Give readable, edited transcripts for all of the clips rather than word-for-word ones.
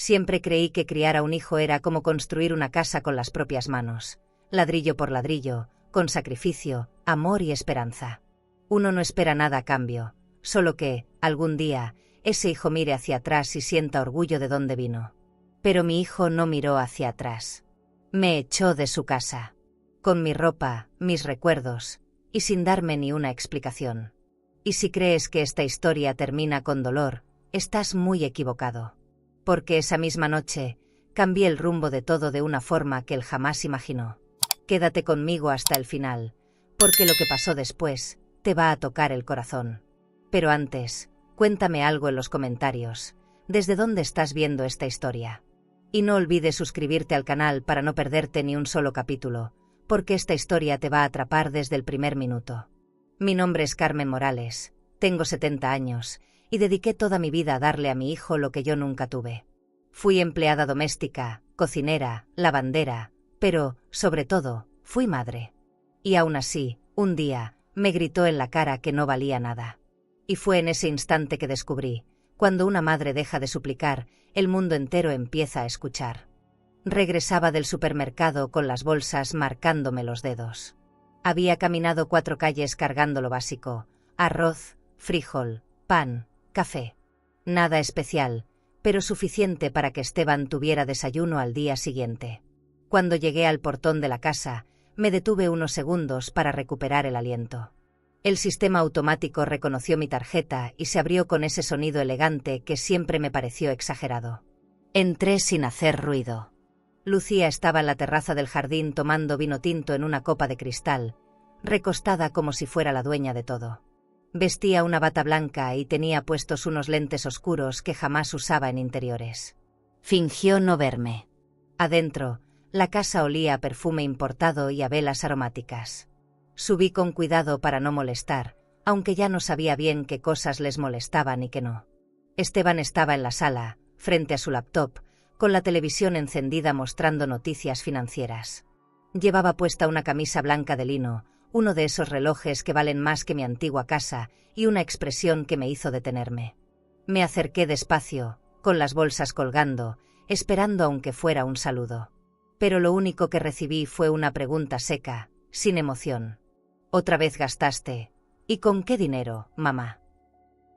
Siempre creí que criar a un hijo era como construir una casa con las propias manos, ladrillo por ladrillo, con sacrificio, amor y esperanza. Uno no espera nada a cambio, solo que, algún día, ese hijo mire hacia atrás y sienta orgullo de dónde vino. Pero mi hijo no miró hacia atrás. Me echó de su casa. Con mi ropa, mis recuerdos, y sin darme ni una explicación. Y si crees que esta historia termina con dolor, estás muy equivocado. Porque esa misma noche, cambié el rumbo de todo de una forma que él jamás imaginó. Quédate conmigo hasta el final, porque lo que pasó después, te va a tocar el corazón. Pero antes, cuéntame algo en los comentarios, ¿desde dónde estás viendo esta historia? Y no olvides suscribirte al canal para no perderte ni un solo capítulo, porque esta historia te va a atrapar desde el primer minuto. Mi nombre es Carmen Morales, tengo 70 años, y dediqué toda mi vida a darle a mi hijo lo que yo nunca tuve. Fui empleada doméstica, cocinera, lavandera, pero, sobre todo, fui madre. Y aún así, un día, me gritó en la cara que no valía nada. Y fue en ese instante que descubrí, cuando una madre deja de suplicar, el mundo entero empieza a escuchar. Regresaba del supermercado con las bolsas marcándome los dedos. Había caminado 4 calles cargando lo básico: arroz, frijol, pan, café. Nada especial, pero suficiente para que Esteban tuviera desayuno al día siguiente. Cuando llegué al portón de la casa, me detuve unos segundos para recuperar el aliento. El sistema automático reconoció mi tarjeta y se abrió con ese sonido elegante que siempre me pareció exagerado. Entré sin hacer ruido. Lucía estaba en la terraza del jardín tomando vino tinto en una copa de cristal, recostada como si fuera la dueña de todo. Vestía una bata blanca y tenía puestos unos lentes oscuros que jamás usaba en interiores. Fingió no verme. Adentro, la casa olía a perfume importado y a velas aromáticas. Subí con cuidado para no molestar, aunque ya no sabía bien qué cosas les molestaban y qué no. Esteban estaba en la sala, frente a su laptop, con la televisión encendida mostrando noticias financieras. Llevaba puesta una camisa blanca de lino, uno de esos relojes que valen más que mi antigua casa, y una expresión que me hizo detenerme. Me acerqué despacio, con las bolsas colgando, esperando aunque fuera un saludo. Pero lo único que recibí fue una pregunta seca, sin emoción. «¿Otra vez gastaste? ¿Y con qué dinero, mamá?»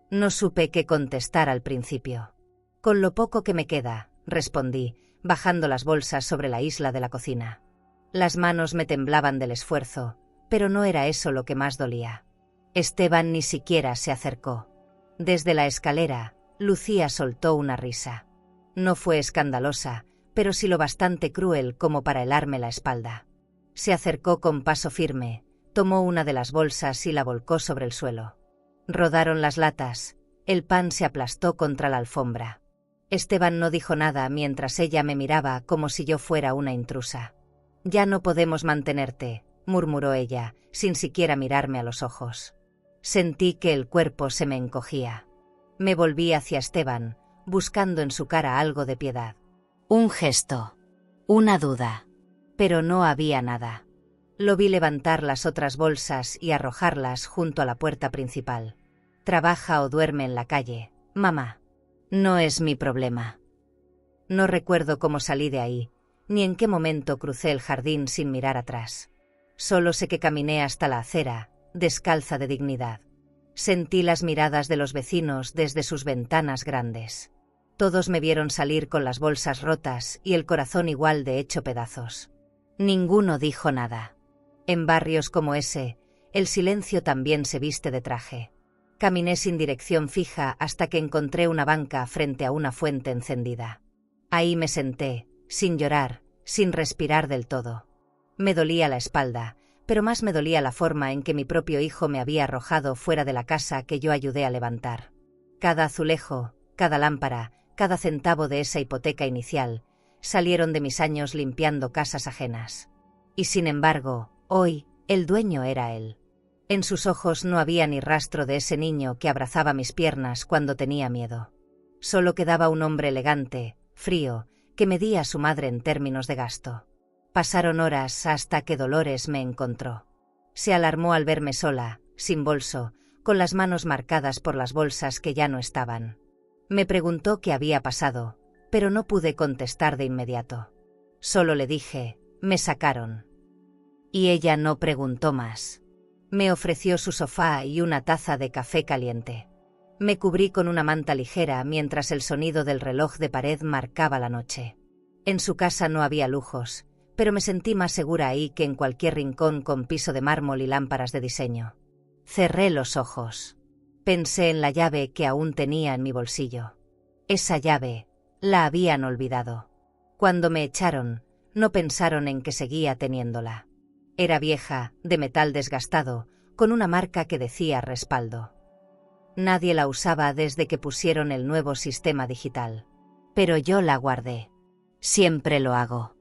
No supe qué contestar al principio. «Con lo poco que me queda», respondí, bajando las bolsas sobre la isla de la cocina. Las manos me temblaban del esfuerzo, pero no era eso lo que más dolía. Esteban ni siquiera se acercó. Desde la escalera, Lucía soltó una risa. No fue escandalosa, pero sí lo bastante cruel como para helarme la espalda. Se acercó con paso firme, tomó una de las bolsas y la volcó sobre el suelo. Rodaron las latas, el pan se aplastó contra la alfombra. Esteban no dijo nada mientras ella me miraba como si yo fuera una intrusa. «Ya no podemos mantenerte», murmuró ella, sin siquiera mirarme a los ojos. Sentí que el cuerpo se me encogía. Me volví hacia Esteban, buscando en su cara algo de piedad. Un gesto. Una duda. Pero no había nada. Lo vi levantar las otras bolsas y arrojarlas junto a la puerta principal. «Trabaja o duerme en la calle, mamá. No es mi problema». No recuerdo cómo salí de ahí, ni en qué momento crucé el jardín sin mirar atrás. Solo sé que caminé hasta la acera, descalza de dignidad. Sentí las miradas de los vecinos desde sus ventanas grandes. Todos me vieron salir con las bolsas rotas y el corazón igual de hecho pedazos. Ninguno dijo nada. En barrios como ese, el silencio también se viste de traje. Caminé sin dirección fija hasta que encontré una banca frente a una fuente encendida. Ahí me senté, sin llorar, sin respirar del todo. Me dolía la espalda, pero más me dolía la forma en que mi propio hijo me había arrojado fuera de la casa que yo ayudé a levantar. Cada azulejo, cada lámpara, cada centavo de esa hipoteca inicial, salieron de mis años limpiando casas ajenas. Y sin embargo, hoy, el dueño era él. En sus ojos no había ni rastro de ese niño que abrazaba mis piernas cuando tenía miedo. Solo quedaba un hombre elegante, frío, que medía a su madre en términos de gasto. Pasaron horas hasta que Dolores me encontró. Se alarmó al verme sola, sin bolso, con las manos marcadas por las bolsas que ya no estaban. Me preguntó qué había pasado, pero no pude contestar de inmediato. Solo le dije, me sacaron. Y ella no preguntó más. Me ofreció su sofá y una taza de café caliente. Me cubrí con una manta ligera mientras el sonido del reloj de pared marcaba la noche. En su casa no había lujos, pero me sentí más segura ahí que en cualquier rincón con piso de mármol y lámparas de diseño. Cerré los ojos. Pensé en la llave que aún tenía en mi bolsillo. Esa llave, la habían olvidado. Cuando me echaron, no pensaron en que seguía teniéndola. Era vieja, de metal desgastado, con una marca que decía respaldo. Nadie la usaba desde que pusieron el nuevo sistema digital. Pero yo la guardé. Siempre lo hago.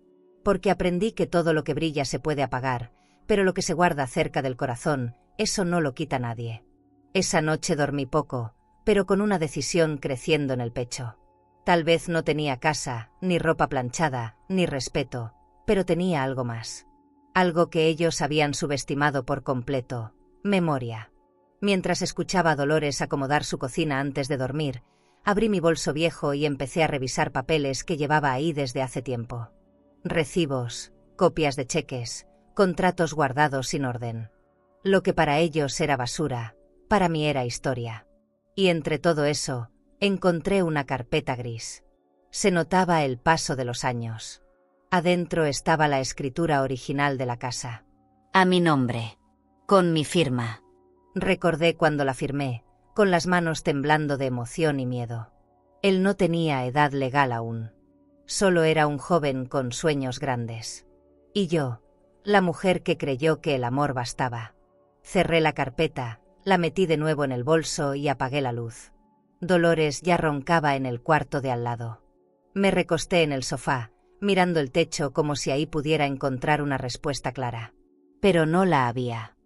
Porque aprendí que todo lo que brilla se puede apagar, pero lo que se guarda cerca del corazón, eso no lo quita nadie. Esa noche dormí poco, pero con una decisión creciendo en el pecho. Tal vez no tenía casa, ni ropa planchada, ni respeto, pero tenía algo más. Algo que ellos habían subestimado por completo: memoria. Mientras escuchaba a Dolores acomodar su cocina antes de dormir, abrí mi bolso viejo y empecé a revisar papeles que llevaba ahí desde hace tiempo. Recibos, copias de cheques, contratos guardados sin orden. Lo que para ellos era basura, para mí era historia. Y entre todo eso, encontré una carpeta gris. Se notaba el paso de los años. Adentro estaba la escritura original de la casa. A mi nombre. Con mi firma. Recordé cuando la firmé, con las manos temblando de emoción y miedo. Él no tenía edad legal aún. Solo era un joven con sueños grandes. Y yo, la mujer que creyó que el amor bastaba. Cerré la carpeta, la metí de nuevo en el bolso y apagué la luz. Dolores ya roncaba en el cuarto de al lado. Me recosté en el sofá, mirando el techo como si ahí pudiera encontrar una respuesta clara. Pero no la había.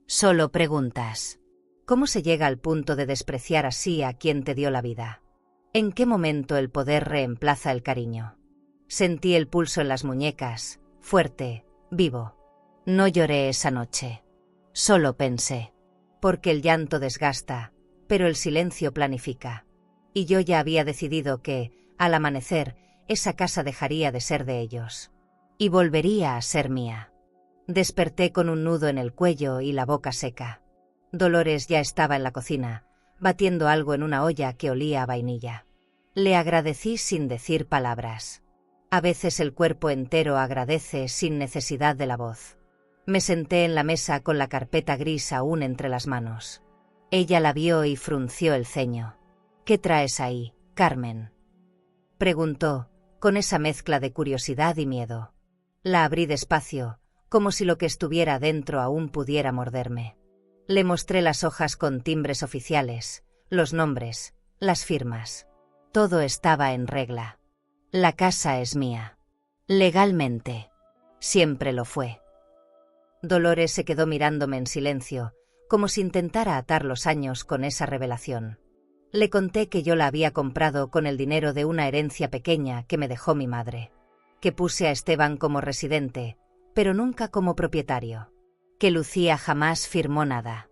Solo preguntas. ¿Cómo se llega al punto de despreciar así a quien te dio la vida? ¿En qué momento el poder reemplaza el cariño? Sentí el pulso en las muñecas, fuerte, vivo. No lloré esa noche. Solo pensé. Porque el llanto desgasta, pero el silencio planifica. Y yo ya había decidido que, al amanecer, esa casa dejaría de ser de ellos. Y volvería a ser mía. Desperté con un nudo en el cuello y la boca seca. Dolores ya estaba en la cocina, batiendo algo en una olla que olía a vainilla. Le agradecí sin decir palabras. A veces el cuerpo entero agradece sin necesidad de la voz. Me senté en la mesa con la carpeta gris aún entre las manos. Ella la vio y frunció el ceño. ¿Qué traes ahí, Carmen?, preguntó, con esa mezcla de curiosidad y miedo. La abrí despacio, como si lo que estuviera dentro aún pudiera morderme. Le mostré las hojas con timbres oficiales, los nombres, las firmas. Todo estaba en regla. La casa es mía. Legalmente. Siempre lo fue. Dolores se quedó mirándome en silencio, como si intentara atar los años con esa revelación. Le conté que yo la había comprado con el dinero de una herencia pequeña que me dejó mi madre. Que puse a Esteban como residente, pero nunca como propietario. Que Lucía jamás firmó nada.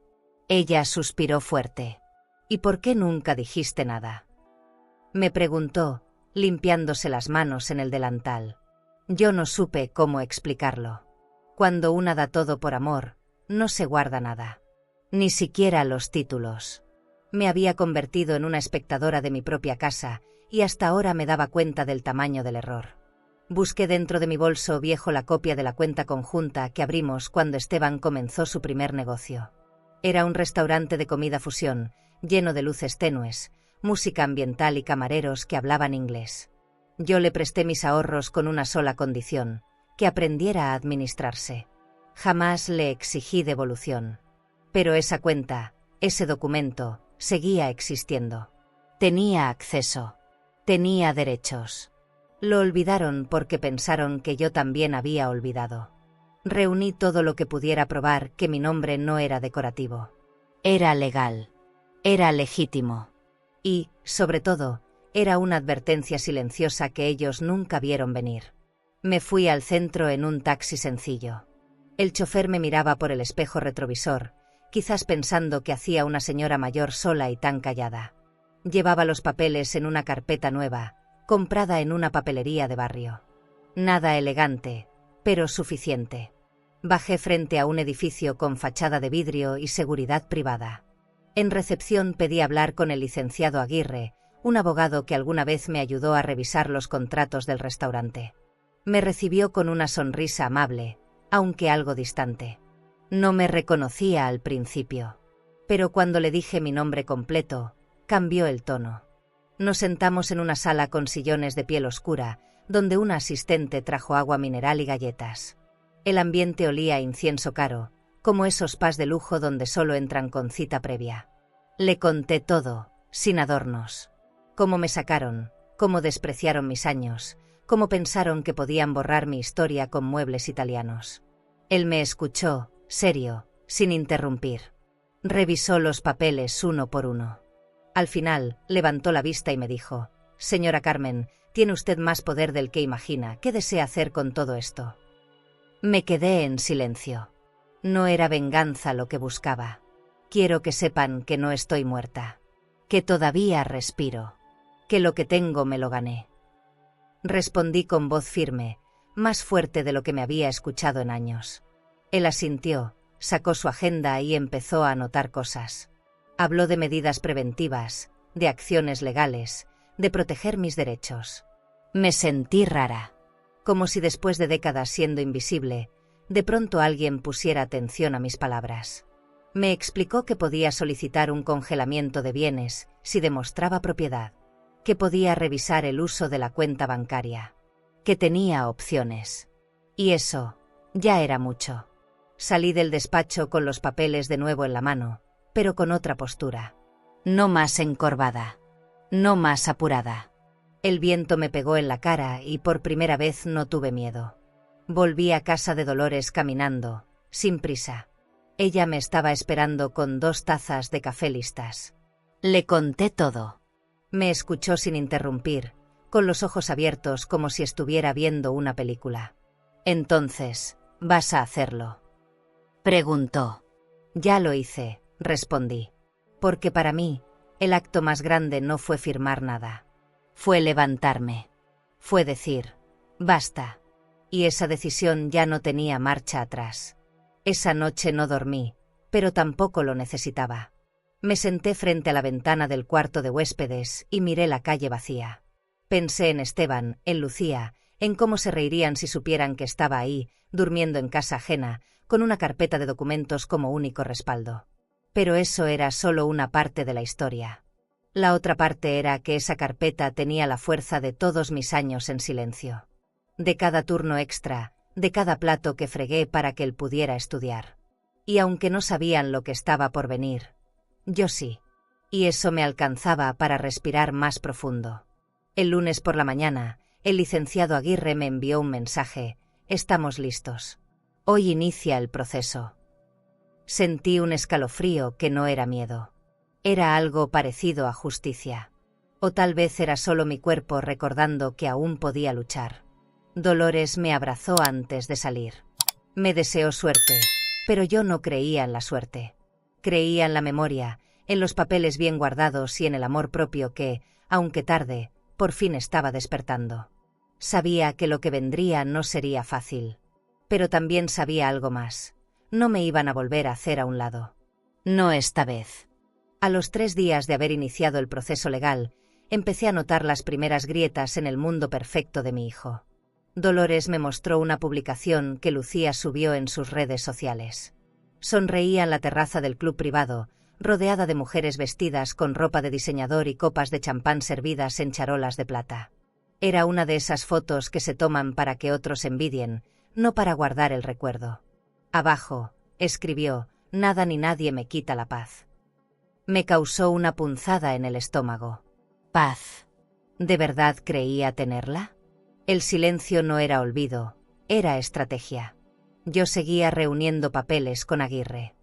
Ella suspiró fuerte. ¿Y por qué nunca dijiste nada?, me preguntó, limpiándose las manos en el delantal. Yo no supe cómo explicarlo. Cuando una da todo por amor, no se guarda nada. Ni siquiera los títulos. Me había convertido en una espectadora de mi propia casa, y hasta ahora me daba cuenta del tamaño del error. Busqué dentro de mi bolso viejo la copia de la cuenta conjunta que abrimos cuando Esteban comenzó su primer negocio. Era un restaurante de comida fusión, lleno de luces tenues, música ambiental y camareros que hablaban inglés. Yo le presté mis ahorros con una sola condición: que aprendiera a administrarse. Jamás le exigí devolución. Pero esa cuenta, ese documento, seguía existiendo. Tenía acceso. Tenía derechos. Lo olvidaron porque pensaron que yo también había olvidado. Reuní todo lo que pudiera probar que mi nombre no era decorativo. Era legal. Era legítimo. Y, sobre todo, era una advertencia silenciosa que ellos nunca vieron venir. Me fui al centro en un taxi sencillo. El chofer me miraba por el espejo retrovisor, quizás pensando que hacía una señora mayor sola y tan callada. Llevaba los papeles en una carpeta nueva, comprada en una papelería de barrio. Nada elegante, pero suficiente. Bajé frente a un edificio con fachada de vidrio y seguridad privada. En recepción pedí hablar con el licenciado Aguirre, un abogado que alguna vez me ayudó a revisar los contratos del restaurante. Me recibió con una sonrisa amable, aunque algo distante. No me reconocía al principio, pero cuando le dije mi nombre completo, cambió el tono. Nos sentamos en una sala con sillones de piel oscura, donde una asistente trajo agua mineral y galletas. El ambiente olía a incienso caro, como esos spas de lujo donde solo entran con cita previa. Le conté todo, sin adornos. Cómo me sacaron, cómo despreciaron mis años, cómo pensaron que podían borrar mi historia con muebles italianos. Él me escuchó, serio, sin interrumpir. Revisó los papeles uno por uno. Al final, levantó la vista y me dijo: «Señora Carmen, tiene usted más poder del que imagina. ¿Qué desea hacer con todo esto?». Me quedé en silencio. No era venganza lo que buscaba. Quiero que sepan que no estoy muerta. Que todavía respiro. Que lo que tengo me lo gané. Respondí con voz firme, más fuerte de lo que me había escuchado en años. Él asintió, sacó su agenda y empezó a anotar cosas. Habló de medidas preventivas, de acciones legales, de proteger mis derechos. Me sentí rara. Como si después de décadas siendo invisible, de pronto alguien pusiera atención a mis palabras. Me explicó que podía solicitar un congelamiento de bienes si demostraba propiedad, que podía revisar el uso de la cuenta bancaria, que tenía opciones. Y eso ya era mucho. Salí del despacho con los papeles de nuevo en la mano, pero con otra postura. No más encorvada. No más apurada. El viento me pegó en la cara y por primera vez no tuve miedo. Volví a casa de Dolores caminando, sin prisa. Ella me estaba esperando con 2 tazas de café listas. Le conté todo. Me escuchó sin interrumpir, con los ojos abiertos como si estuviera viendo una película. «Entonces, ¿vas a hacerlo?», preguntó. «Ya lo hice», respondí. Porque para mí, el acto más grande no fue firmar nada. Fue levantarme. Fue decir, basta. Y esa decisión ya no tenía marcha atrás. Esa noche no dormí, pero tampoco lo necesitaba. Me senté frente a la ventana del cuarto de huéspedes y miré la calle vacía. Pensé en Esteban, en Lucía, en cómo se reirían si supieran que estaba ahí, durmiendo en casa ajena, con una carpeta de documentos como único respaldo. Pero eso era solo una parte de la historia. La otra parte era que esa carpeta tenía la fuerza de todos mis años en silencio. De cada turno extra, de cada plato que fregué para que él pudiera estudiar. Y aunque no sabían lo que estaba por venir, yo sí. Y eso me alcanzaba para respirar más profundo. El lunes por la mañana, el licenciado Aguirre me envió un mensaje: «Estamos listos. Hoy inicia el proceso». Sentí un escalofrío que no era miedo. Era algo parecido a justicia. O tal vez era solo mi cuerpo recordando que aún podía luchar. Dolores me abrazó antes de salir. Me deseó suerte, pero yo no creía en la suerte. Creía en la memoria, en los papeles bien guardados y en el amor propio que, aunque tarde, por fin estaba despertando. Sabía que lo que vendría no sería fácil. Pero también sabía algo más. No me iban a volver a hacer a un lado. No esta vez. A los 3 días de haber iniciado el proceso legal, empecé a notar las primeras grietas en el mundo perfecto de mi hijo. Dolores me mostró una publicación que Lucía subió en sus redes sociales. Sonreía en la terraza del club privado, rodeada de mujeres vestidas con ropa de diseñador y copas de champán servidas en charolas de plata. Era una de esas fotos que se toman para que otros envidien, no para guardar el recuerdo. Abajo, escribió: «Nada ni nadie me quita la paz». Me causó una punzada en el estómago. ¿Paz? ¿De verdad creía tenerla? El silencio no era olvido, era estrategia. Yo seguía reuniendo papeles con Aguirre.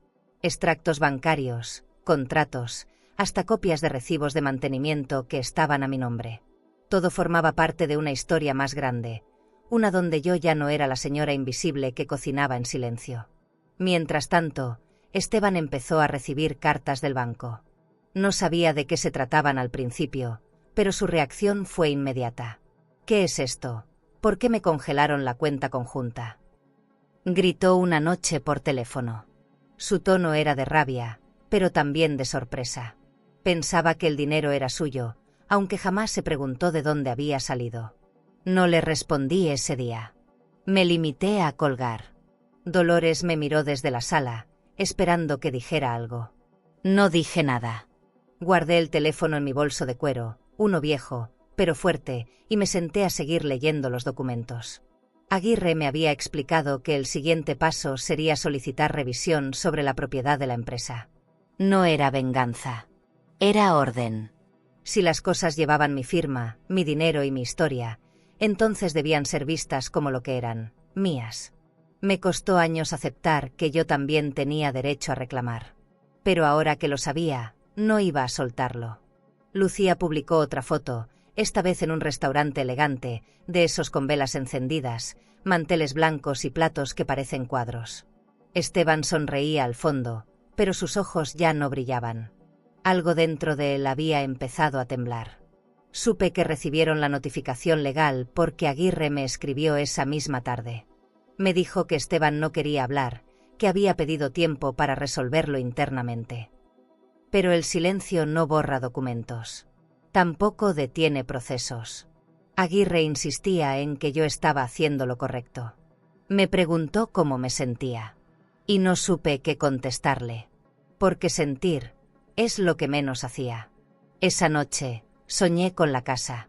Extractos bancarios, contratos, hasta copias de recibos de mantenimiento que estaban a mi nombre. Todo formaba parte de una historia más grande, una donde yo ya no era la señora invisible que cocinaba en silencio. Mientras tanto, Esteban empezó a recibir cartas del banco. No sabía de qué se trataban al principio, pero su reacción fue inmediata. ¿Qué es esto? ¿Por qué me congelaron la cuenta conjunta? Gritó una noche por teléfono. Su tono era de rabia, pero también de sorpresa. Pensaba que el dinero era suyo, aunque jamás se preguntó de dónde había salido. No le respondí ese día. Me limité a colgar. Dolores me miró desde la sala, esperando que dijera algo. No dije nada. Guardé el teléfono en mi bolso de cuero, uno viejo, pero fuerte, y me senté a seguir leyendo los documentos. Aguirre me había explicado que el siguiente paso sería solicitar revisión sobre la propiedad de la empresa. No era venganza. Era orden. Si las cosas llevaban mi firma, mi dinero y mi historia, entonces debían ser vistas como lo que eran, mías. Me costó años aceptar que yo también tenía derecho a reclamar. Pero ahora que lo sabía, no iba a soltarlo. Lucía publicó otra foto, esta vez en un restaurante elegante, de esos con velas encendidas, manteles blancos y platos que parecen cuadros. Esteban sonreía al fondo, pero sus ojos ya no brillaban. Algo dentro de él había empezado a temblar. Supe que recibieron la notificación legal porque Aguirre me escribió esa misma tarde. Me dijo que Esteban no quería hablar, que había pedido tiempo para resolverlo internamente. Pero el silencio no borra documentos. Tampoco detiene procesos. Aguirre insistía en que yo estaba haciendo lo correcto. Me preguntó cómo me sentía. Y no supe qué contestarle. Porque sentir es lo que menos hacía. Esa noche soñé con la casa.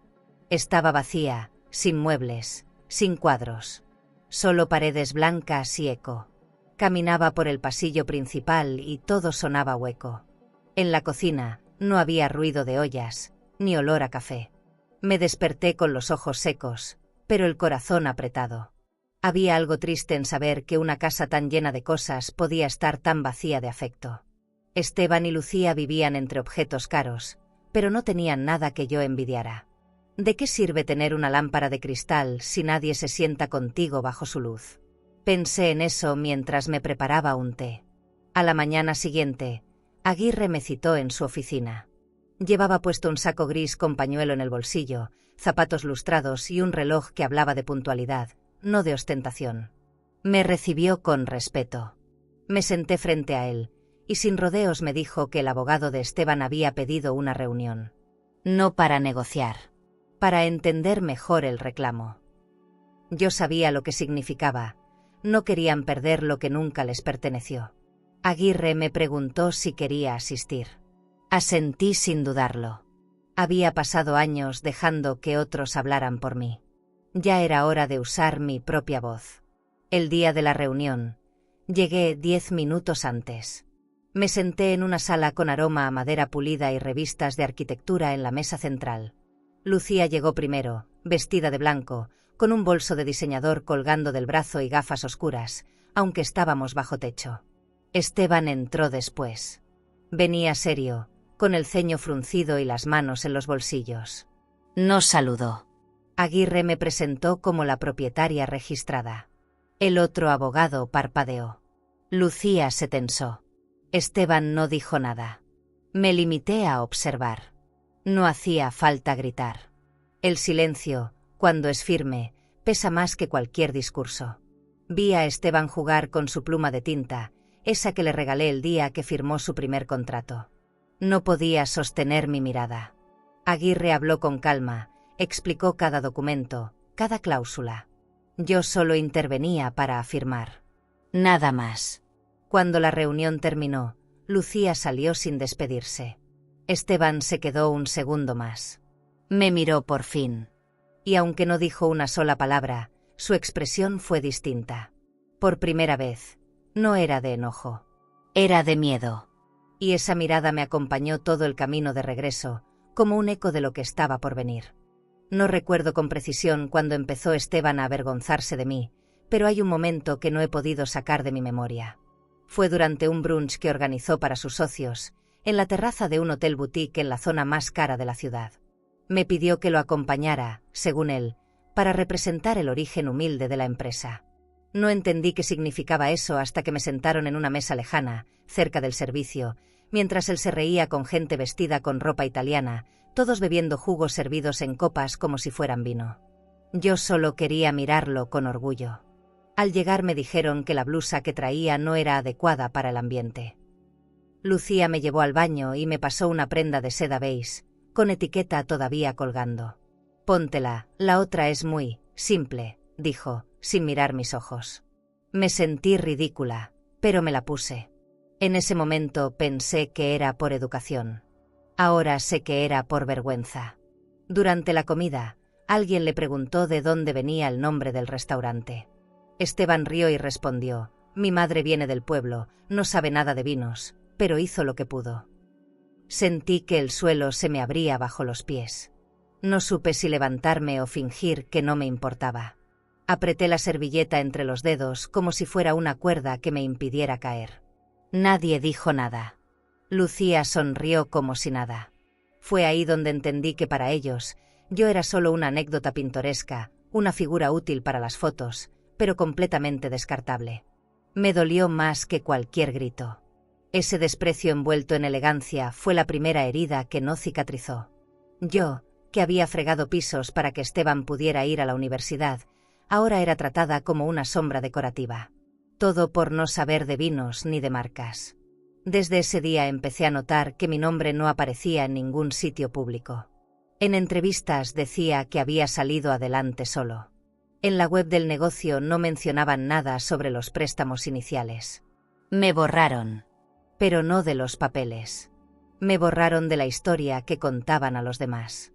Estaba vacía, sin muebles, sin cuadros. Solo paredes blancas y eco. Caminaba por el pasillo principal y todo sonaba hueco. En la cocina no había ruido de ollas, ni olor a café. Me desperté con los ojos secos, pero el corazón apretado. Había algo triste en saber que una casa tan llena de cosas podía estar tan vacía de afecto. Esteban y Lucía vivían entre objetos caros, pero no tenían nada que yo envidiara. ¿De qué sirve tener una lámpara de cristal si nadie se sienta contigo bajo su luz? Pensé en eso mientras me preparaba un té. A la mañana siguiente, Aguirre me citó en su oficina. Llevaba puesto un saco gris con pañuelo en el bolsillo, zapatos lustrados y un reloj que hablaba de puntualidad, no de ostentación. Me recibió con respeto. Me senté frente a él, y sin rodeos me dijo que el abogado de Esteban había pedido una reunión. No para negociar, para entender mejor el reclamo. Yo sabía lo que significaba. No querían perder lo que nunca les perteneció. Aguirre me preguntó si quería asistir. Asentí sin dudarlo. Había pasado años dejando que otros hablaran por mí. Ya era hora de usar mi propia voz. El día de la reunión, llegué 10 minutos antes. Me senté en una sala con aroma a madera pulida y revistas de arquitectura en la mesa central. Lucía llegó primero, vestida de blanco, con un bolso de diseñador colgando del brazo y gafas oscuras, aunque estábamos bajo techo. Esteban entró después. Venía serio, con el ceño fruncido y las manos en los bolsillos. No saludó. Aguirre me presentó como la propietaria registrada. El otro abogado parpadeó. Lucía se tensó. Esteban no dijo nada. Me limité a observar. No hacía falta gritar. El silencio, cuando es firme, pesa más que cualquier discurso. Vi a Esteban jugar con su pluma de tinta, esa que le regalé el día que firmó su primer contrato. No podía sostener mi mirada. Aguirre habló con calma, explicó cada documento, cada cláusula. Yo solo intervenía para afirmar. Nada más. Cuando la reunión terminó, Lucía salió sin despedirse. Esteban se quedó un segundo más. Me miró por fin. Y aunque no dijo una sola palabra, su expresión fue distinta. Por primera vez, no era de enojo. Era de miedo. Y esa mirada me acompañó todo el camino de regreso, como un eco de lo que estaba por venir. No recuerdo con precisión cuándo empezó Esteban a avergonzarse de mí, pero hay un momento que no he podido sacar de mi memoria. Fue durante un brunch que organizó para sus socios, en la terraza de un hotel boutique en la zona más cara de la ciudad. Me pidió que lo acompañara, según él, para representar el origen humilde de la empresa. No entendí qué significaba eso hasta que me sentaron en una mesa lejana, cerca del servicio, mientras él se reía con gente vestida con ropa italiana, todos bebiendo jugos servidos en copas como si fueran vino. Yo solo quería mirarlo con orgullo. Al llegar me dijeron que la blusa que traía no era adecuada para el ambiente. Lucía me llevó al baño y me pasó una prenda de seda beige, con etiqueta todavía colgando. «Póntela, la otra es muy simple», dijo, sin mirar mis ojos. Me sentí ridícula, pero me la puse. En ese momento pensé que era por educación. Ahora sé que era por vergüenza. Durante la comida, alguien le preguntó de dónde venía el nombre del restaurante. Esteban rió y respondió: «Mi madre viene del pueblo, no sabe nada de vinos, pero hizo lo que pudo». Sentí que el suelo se me abría bajo los pies. No supe si levantarme o fingir que no me importaba. Apreté la servilleta entre los dedos como si fuera una cuerda que me impidiera caer. Nadie dijo nada. Lucía sonrió como si nada. Fue ahí donde entendí que para ellos yo era solo una anécdota pintoresca, una figura útil para las fotos, pero completamente descartable. Me dolió más que cualquier grito. Ese desprecio envuelto en elegancia fue la primera herida que no cicatrizó. Yo, que había fregado pisos para que Esteban pudiera ir a la universidad, ahora era tratada como una sombra decorativa. Todo por no saber de vinos ni de marcas. Desde ese día empecé a notar que mi nombre no aparecía en ningún sitio público. En entrevistas decía que había salido adelante solo. En la web del negocio no mencionaban nada sobre los préstamos iniciales. Me borraron, pero no de los papeles. Me borraron de la historia que contaban a los demás.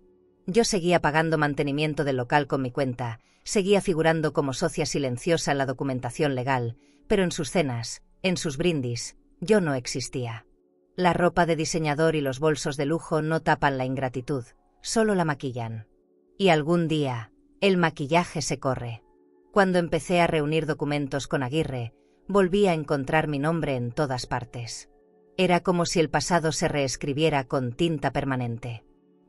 Yo seguía pagando mantenimiento del local con mi cuenta, seguía figurando como socia silenciosa en la documentación legal, pero en sus cenas, en sus brindis, yo no existía. La ropa de diseñador y los bolsos de lujo no tapan la ingratitud, solo la maquillan. Y algún día, el maquillaje se corre. Cuando empecé a reunir documentos con Aguirre, volví a encontrar mi nombre en todas partes. Era como si el pasado se reescribiera con tinta permanente.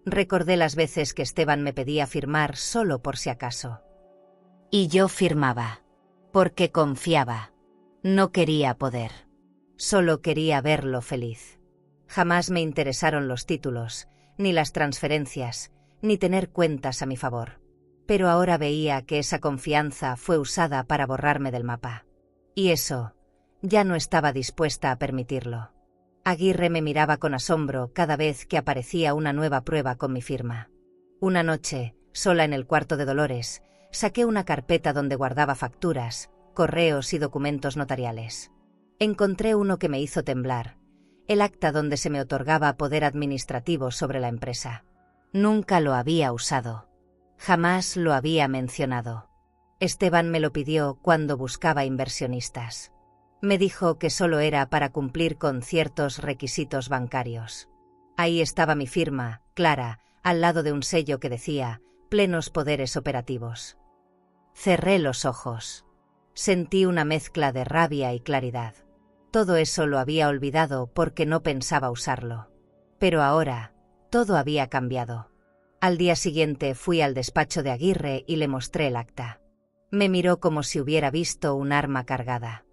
Recordé las veces que Esteban me pedía firmar solo por si acaso. Y yo firmaba, porque confiaba. No quería poder. Solo quería verlo feliz. Jamás me interesaron los títulos, ni las transferencias, ni tener cuentas a mi favor. Pero ahora veía que esa confianza fue usada para borrarme del mapa. Y eso, ya no estaba dispuesta a permitirlo. Aguirre me miraba con asombro cada vez que aparecía una nueva prueba con mi firma. Una noche, sola en el cuarto de Dolores, saqué una carpeta donde guardaba facturas, correos y documentos notariales. Encontré uno que me hizo temblar, el acta donde se me otorgaba poder administrativo sobre la empresa. Nunca lo había usado. Jamás lo había mencionado. Esteban me lo pidió cuando buscaba inversionistas. Me dijo que solo era para cumplir con ciertos requisitos bancarios. Ahí estaba mi firma, clara, al lado de un sello que decía «Plenos poderes operativos». Cerré los ojos. Sentí una mezcla de rabia y claridad. Todo eso lo había olvidado porque no pensaba usarlo. Pero ahora, todo había cambiado. Al día siguiente fui al despacho de Aguirre y le mostré el acta. Me miró como si hubiera visto un arma cargada.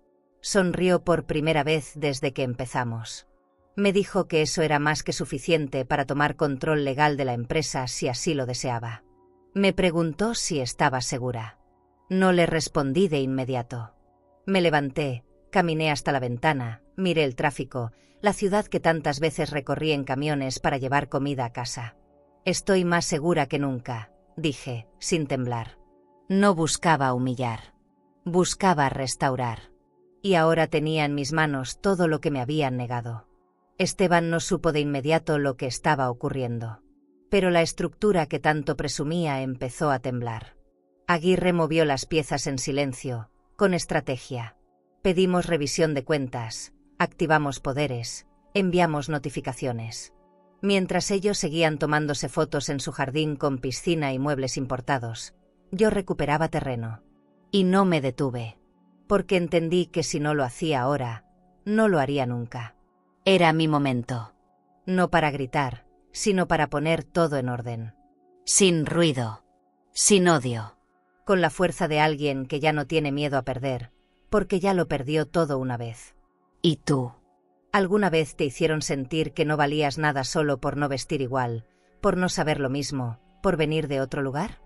Sonrió por primera vez desde que empezamos. Me dijo que eso era más que suficiente para tomar control legal de la empresa si así lo deseaba. Me preguntó si estaba segura. No le respondí de inmediato. Me levanté, caminé hasta la ventana, miré el tráfico, la ciudad que tantas veces recorrí en camiones para llevar comida a casa. Estoy más segura que nunca, dije, sin temblar. No buscaba humillar. Buscaba restaurar. Y ahora tenía en mis manos todo lo que me habían negado. Esteban no supo de inmediato lo que estaba ocurriendo. Pero la estructura que tanto presumía empezó a temblar. Aguirre movió las piezas en silencio, con estrategia. Pedimos revisión de cuentas, activamos poderes, enviamos notificaciones. Mientras ellos seguían tomándose fotos en su jardín con piscina y muebles importados, yo recuperaba terreno. Y no me detuve. Porque entendí que si no lo hacía ahora, no lo haría nunca. Era mi momento. No para gritar, sino para poner todo en orden. Sin ruido. Sin odio. Con la fuerza de alguien que ya no tiene miedo a perder, porque ya lo perdió todo una vez. ¿Y tú? ¿Alguna vez te hicieron sentir que no valías nada solo por no vestir igual, ¿Por no saber lo mismo? ¿Por venir de otro lugar?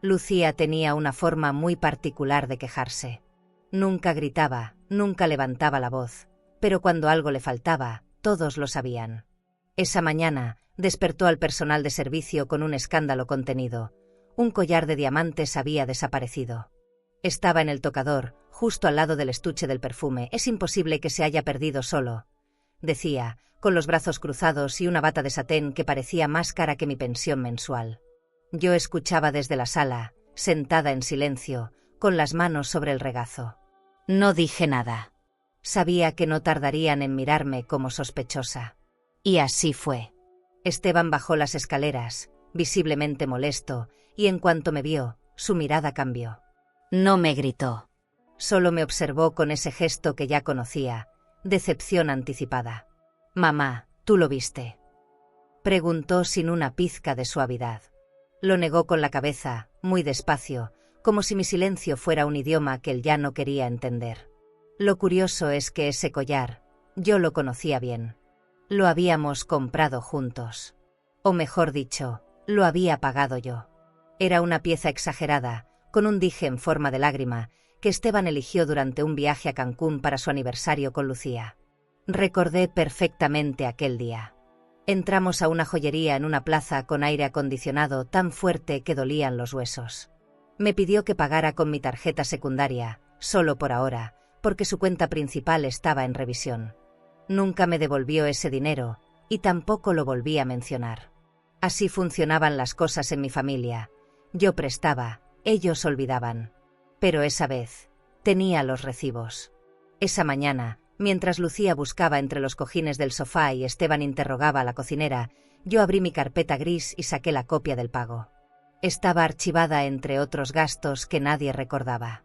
Lucía tenía una forma muy particular de quejarse. Nunca gritaba, nunca levantaba la voz, pero cuando algo le faltaba, todos lo sabían. Esa mañana, despertó al personal de servicio con un escándalo contenido. Un collar de diamantes había desaparecido. Estaba en el tocador, justo al lado del estuche del perfume. Es imposible que se haya perdido solo, decía, con los brazos cruzados y una bata de satén que parecía más cara que mi pensión mensual. Yo escuchaba desde la sala, sentada en silencio, con las manos sobre el regazo. No dije nada. Sabía que no tardarían en mirarme como sospechosa. Y así fue. Esteban bajó las escaleras, visiblemente molesto, y en cuanto me vio, su mirada cambió. No me gritó. Solo me observó con ese gesto que ya conocía, decepción anticipada. «Mamá, ¿tú lo viste?», preguntó sin una pizca de suavidad. Lo negó con la cabeza, muy despacio, como si mi silencio fuera un idioma que él ya no quería entender. Lo curioso es que ese collar, yo lo conocía bien. Lo habíamos comprado juntos. O mejor dicho, lo había pagado yo. Era una pieza exagerada, con un dije en forma de lágrima, que Esteban eligió durante un viaje a Cancún para su aniversario con Lucía. Recordé perfectamente aquel día. Entramos a una joyería en una plaza con aire acondicionado tan fuerte que dolían los huesos. Me pidió que pagara con mi tarjeta secundaria, solo por ahora, porque su cuenta principal estaba en revisión. Nunca me devolvió ese dinero, y tampoco lo volví a mencionar. Así funcionaban las cosas en mi familia. Yo prestaba, ellos olvidaban. Pero esa vez, tenía los recibos. Esa mañana, mientras Lucía buscaba entre los cojines del sofá y Esteban interrogaba a la cocinera, yo abrí mi carpeta gris y saqué la copia del pago. Estaba archivada entre otros gastos que nadie recordaba.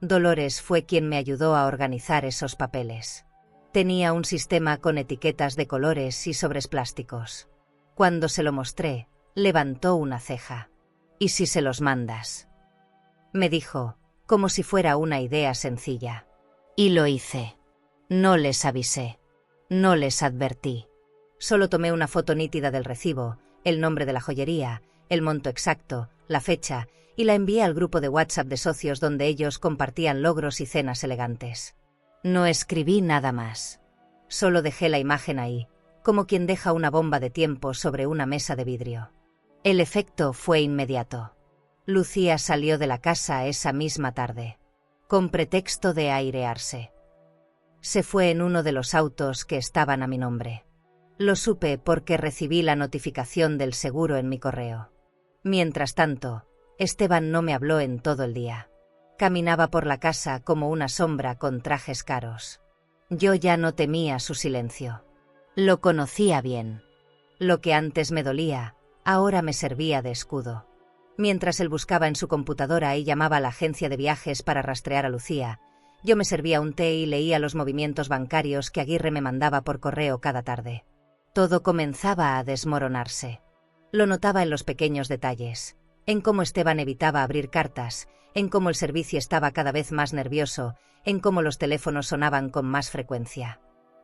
Dolores fue quien me ayudó a organizar esos papeles. Tenía un sistema con etiquetas de colores y sobres plásticos. Cuando se lo mostré, levantó una ceja. «¿Y si se los mandas?», me dijo, como si fuera una idea sencilla. Y lo hice. No les avisé. No les advertí. Solo tomé una foto nítida del recibo, el nombre de la joyería, el monto exacto, la fecha, y la envié al grupo de WhatsApp de socios donde ellos compartían logros y cenas elegantes. No escribí nada más. Solo dejé la imagen ahí, como quien deja una bomba de tiempo sobre una mesa de vidrio. El efecto fue inmediato. Lucía salió de la casa esa misma tarde, con pretexto de airearse. Se fue en uno de los autos que estaban a mi nombre. Lo supe porque recibí la notificación del seguro en mi correo. Mientras tanto, Esteban no me habló en todo el día. Caminaba por la casa como una sombra con trajes caros. Yo ya no temía su silencio. Lo conocía bien. Lo que antes me dolía, ahora me servía de escudo. Mientras él buscaba en su computadora y llamaba a la agencia de viajes para rastrear a Lucía, yo me servía un té y leía los movimientos bancarios que Aguirre me mandaba por correo cada tarde. Todo comenzaba a desmoronarse. Lo notaba en los pequeños detalles, en cómo Esteban evitaba abrir cartas, en cómo el servicio estaba cada vez más nervioso, en cómo los teléfonos sonaban con más frecuencia.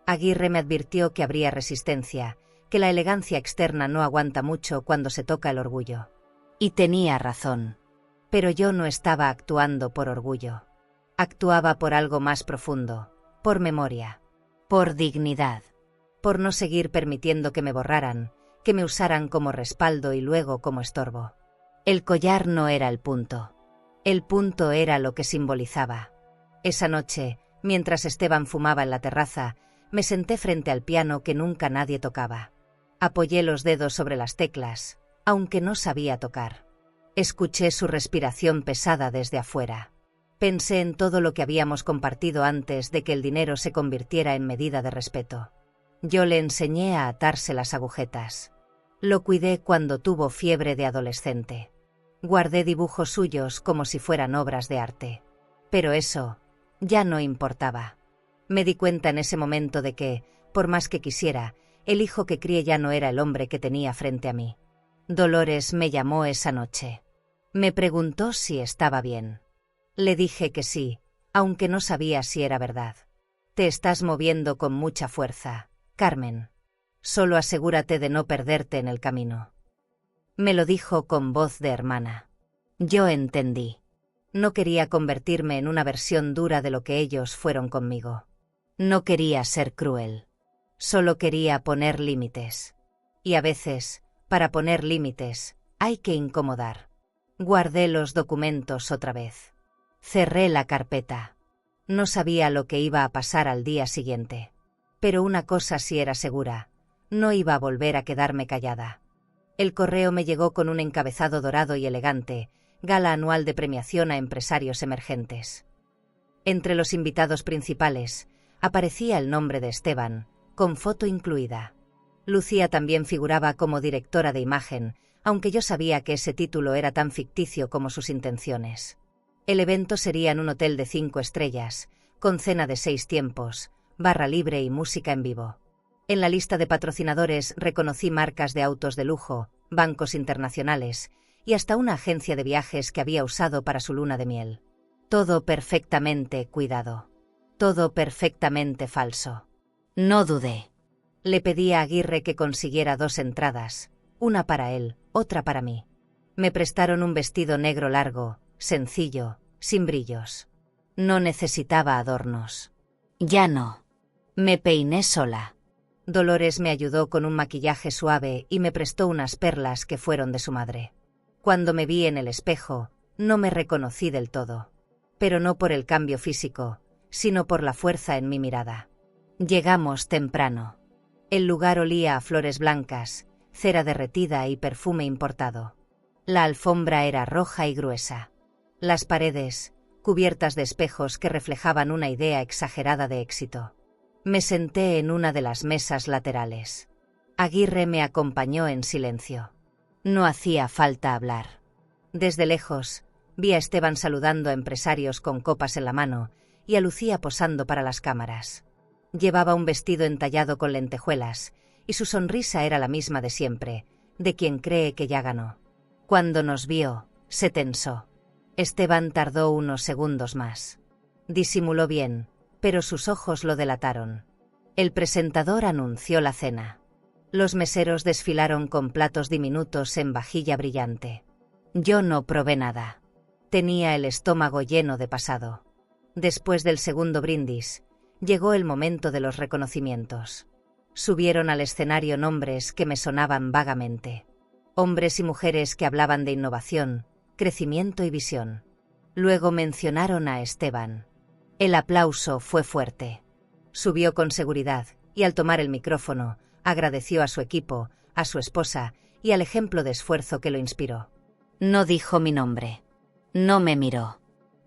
Aguirre me advirtió que habría resistencia, que la elegancia externa no aguanta mucho cuando se toca el orgullo. Y tenía razón. Pero yo no estaba actuando por orgullo. Actuaba por algo más profundo, por memoria, por dignidad, por no seguir permitiendo que me borraran, que me usaran como respaldo y luego como estorbo. El collar no era el punto. El punto era lo que simbolizaba. Esa noche, mientras Esteban fumaba en la terraza, me senté frente al piano que nunca nadie tocaba. Apoyé los dedos sobre las teclas, aunque no sabía tocar. Escuché su respiración pesada desde afuera. Pensé en todo lo que habíamos compartido antes de que el dinero se convirtiera en medida de respeto. Yo le enseñé a atarse las agujetas. Lo cuidé cuando tuvo fiebre de adolescente. Guardé dibujos suyos como si fueran obras de arte. Pero eso ya no importaba. Me di cuenta en ese momento de que, por más que quisiera, el hijo que crié ya no era el hombre que tenía frente a mí. Dolores me llamó esa noche. Me preguntó si estaba bien. Le dije que sí, aunque no sabía si era verdad. Te estás moviendo con mucha fuerza, Carmen. Solo asegúrate de no perderte en el camino. Me lo dijo con voz de hermana. Yo entendí. No quería convertirme en una versión dura de lo que ellos fueron conmigo. No quería ser cruel. Solo quería poner límites. Y a veces, para poner límites, hay que incomodar. Guardé los documentos otra vez. Cerré la carpeta. No sabía lo que iba a pasar al día siguiente. Pero una cosa sí era segura. No iba a volver a quedarme callada. El correo me llegó con un encabezado dorado y elegante, gala anual de premiación a empresarios emergentes. Entre los invitados principales, aparecía el nombre de Esteban, con foto incluida. Lucía también figuraba como directora de imagen, aunque yo sabía que ese título era tan ficticio como sus intenciones. El evento sería en un hotel de 5 estrellas, con cena de 6 tiempos, barra libre y música en vivo. En la lista de patrocinadores reconocí marcas de autos de lujo, bancos internacionales y hasta una agencia de viajes que había usado para su luna de miel. Todo perfectamente cuidado. Todo perfectamente falso. No dudé. Le pedí a Aguirre que consiguiera 2 entradas, una para él, otra para mí. Me prestaron un vestido negro largo, sencillo, sin brillos. No necesitaba adornos. Ya no. Me peiné sola. Dolores me ayudó con un maquillaje suave y me prestó unas perlas que fueron de su madre. Cuando me vi en el espejo, no me reconocí del todo. Pero no por el cambio físico, sino por la fuerza en mi mirada. Llegamos temprano. El lugar olía a flores blancas, cera derretida y perfume importado. La alfombra era roja y gruesa. Las paredes, cubiertas de espejos que reflejaban una idea exagerada de éxito. Me senté en una de las mesas laterales. Aguirre me acompañó en silencio. No hacía falta hablar. Desde lejos, vi a Esteban saludando a empresarios con copas en la mano y a Lucía posando para las cámaras. Llevaba un vestido entallado con lentejuelas y su sonrisa era la misma de siempre, de quien cree que ya ganó. Cuando nos vio, se tensó. Esteban tardó unos segundos más. Disimuló bien, pero sus ojos lo delataron. El presentador anunció la cena. Los meseros desfilaron con platos diminutos en vajilla brillante. Yo no probé nada. Tenía el estómago lleno de pasado. Después del segundo brindis, llegó el momento de los reconocimientos. Subieron al escenario nombres que me sonaban vagamente. Hombres y mujeres que hablaban de innovación, crecimiento y visión. Luego mencionaron a Esteban. El aplauso fue fuerte. Subió con seguridad y al tomar el micrófono, agradeció a su equipo, a su esposa y al ejemplo de esfuerzo que lo inspiró. No dijo mi nombre. No me miró.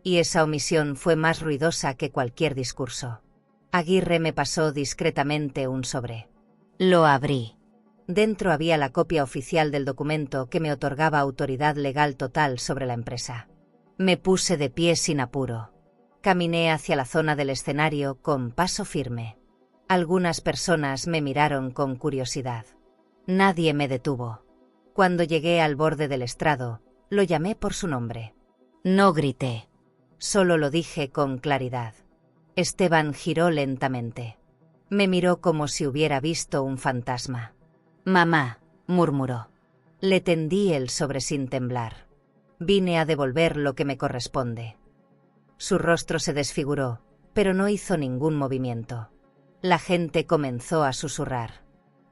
Y esa omisión fue más ruidosa que cualquier discurso. Aguirre me pasó discretamente un sobre. Lo abrí. Dentro había la copia oficial del documento que me otorgaba autoridad legal total sobre la empresa. Me puse de pie sin apuro. Caminé hacia la zona del escenario con paso firme. Algunas personas me miraron con curiosidad. Nadie me detuvo. Cuando llegué al borde del estrado, lo llamé por su nombre. No grité. Solo lo dije con claridad. Esteban giró lentamente. Me miró como si hubiera visto un fantasma. «Mamá», murmuró. Le tendí el sobre sin temblar. Vine a devolver lo que me corresponde. Su rostro se desfiguró, pero no hizo ningún movimiento. La gente comenzó a susurrar.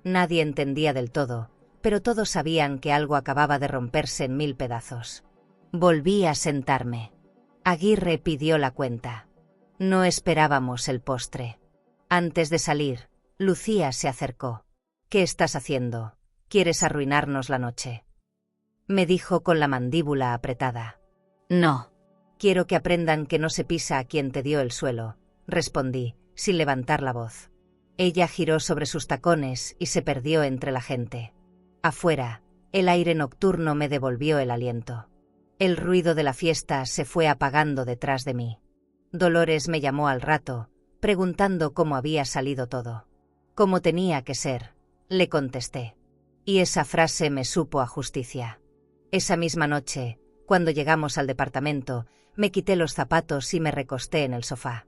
Nadie entendía del todo, pero todos sabían que algo acababa de romperse en 1000 pedazos. Volví a sentarme. Aguirre pidió la cuenta. No esperábamos el postre. Antes de salir, Lucía se acercó. «¿Qué estás haciendo? ¿Quieres arruinarnos la noche?», me dijo con la mandíbula apretada. «No. Quiero que aprendan que no se pisa a quien te dio el suelo», respondí, sin levantar la voz. Ella giró sobre sus tacones y se perdió entre la gente. Afuera, el aire nocturno me devolvió el aliento. El ruido de la fiesta se fue apagando detrás de mí. Dolores me llamó al rato, preguntando cómo había salido todo. «Como tenía que ser», le contesté. Y esa frase me supo a justicia. Esa misma noche, cuando llegamos al departamento, me quité los zapatos y me recosté en el sofá.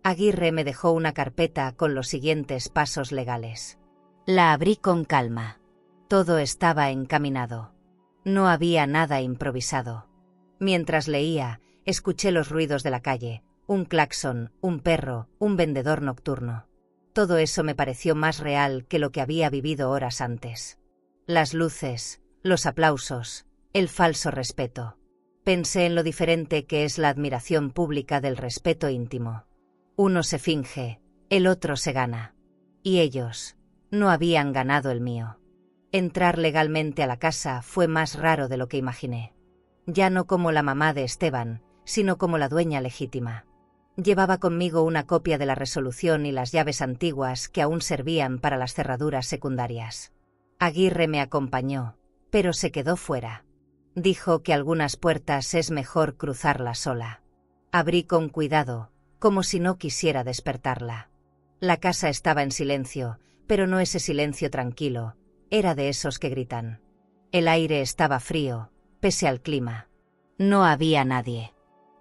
Aguirre me dejó una carpeta con los siguientes pasos legales. La abrí con calma. Todo estaba encaminado. No había nada improvisado. Mientras leía, escuché los ruidos de la calle, un claxon, un perro, un vendedor nocturno. Todo eso me pareció más real que lo que había vivido horas antes. Las luces, los aplausos, el falso respeto. Pensé en lo diferente que es la admiración pública del respeto íntimo. Uno se finge, el otro se gana. Y ellos no habían ganado el mío. Entrar legalmente a la casa fue más raro de lo que imaginé. Ya no como la mamá de Esteban, sino como la dueña legítima. Llevaba conmigo una copia de la resolución y las llaves antiguas que aún servían para las cerraduras secundarias. Aguirre me acompañó, pero se quedó fuera. Dijo que algunas puertas es mejor cruzarlas sola. Abrí con cuidado, como si no quisiera despertarla. La casa estaba en silencio, pero no ese silencio tranquilo, era de esos que gritan. El aire estaba frío, pese al clima. No había nadie.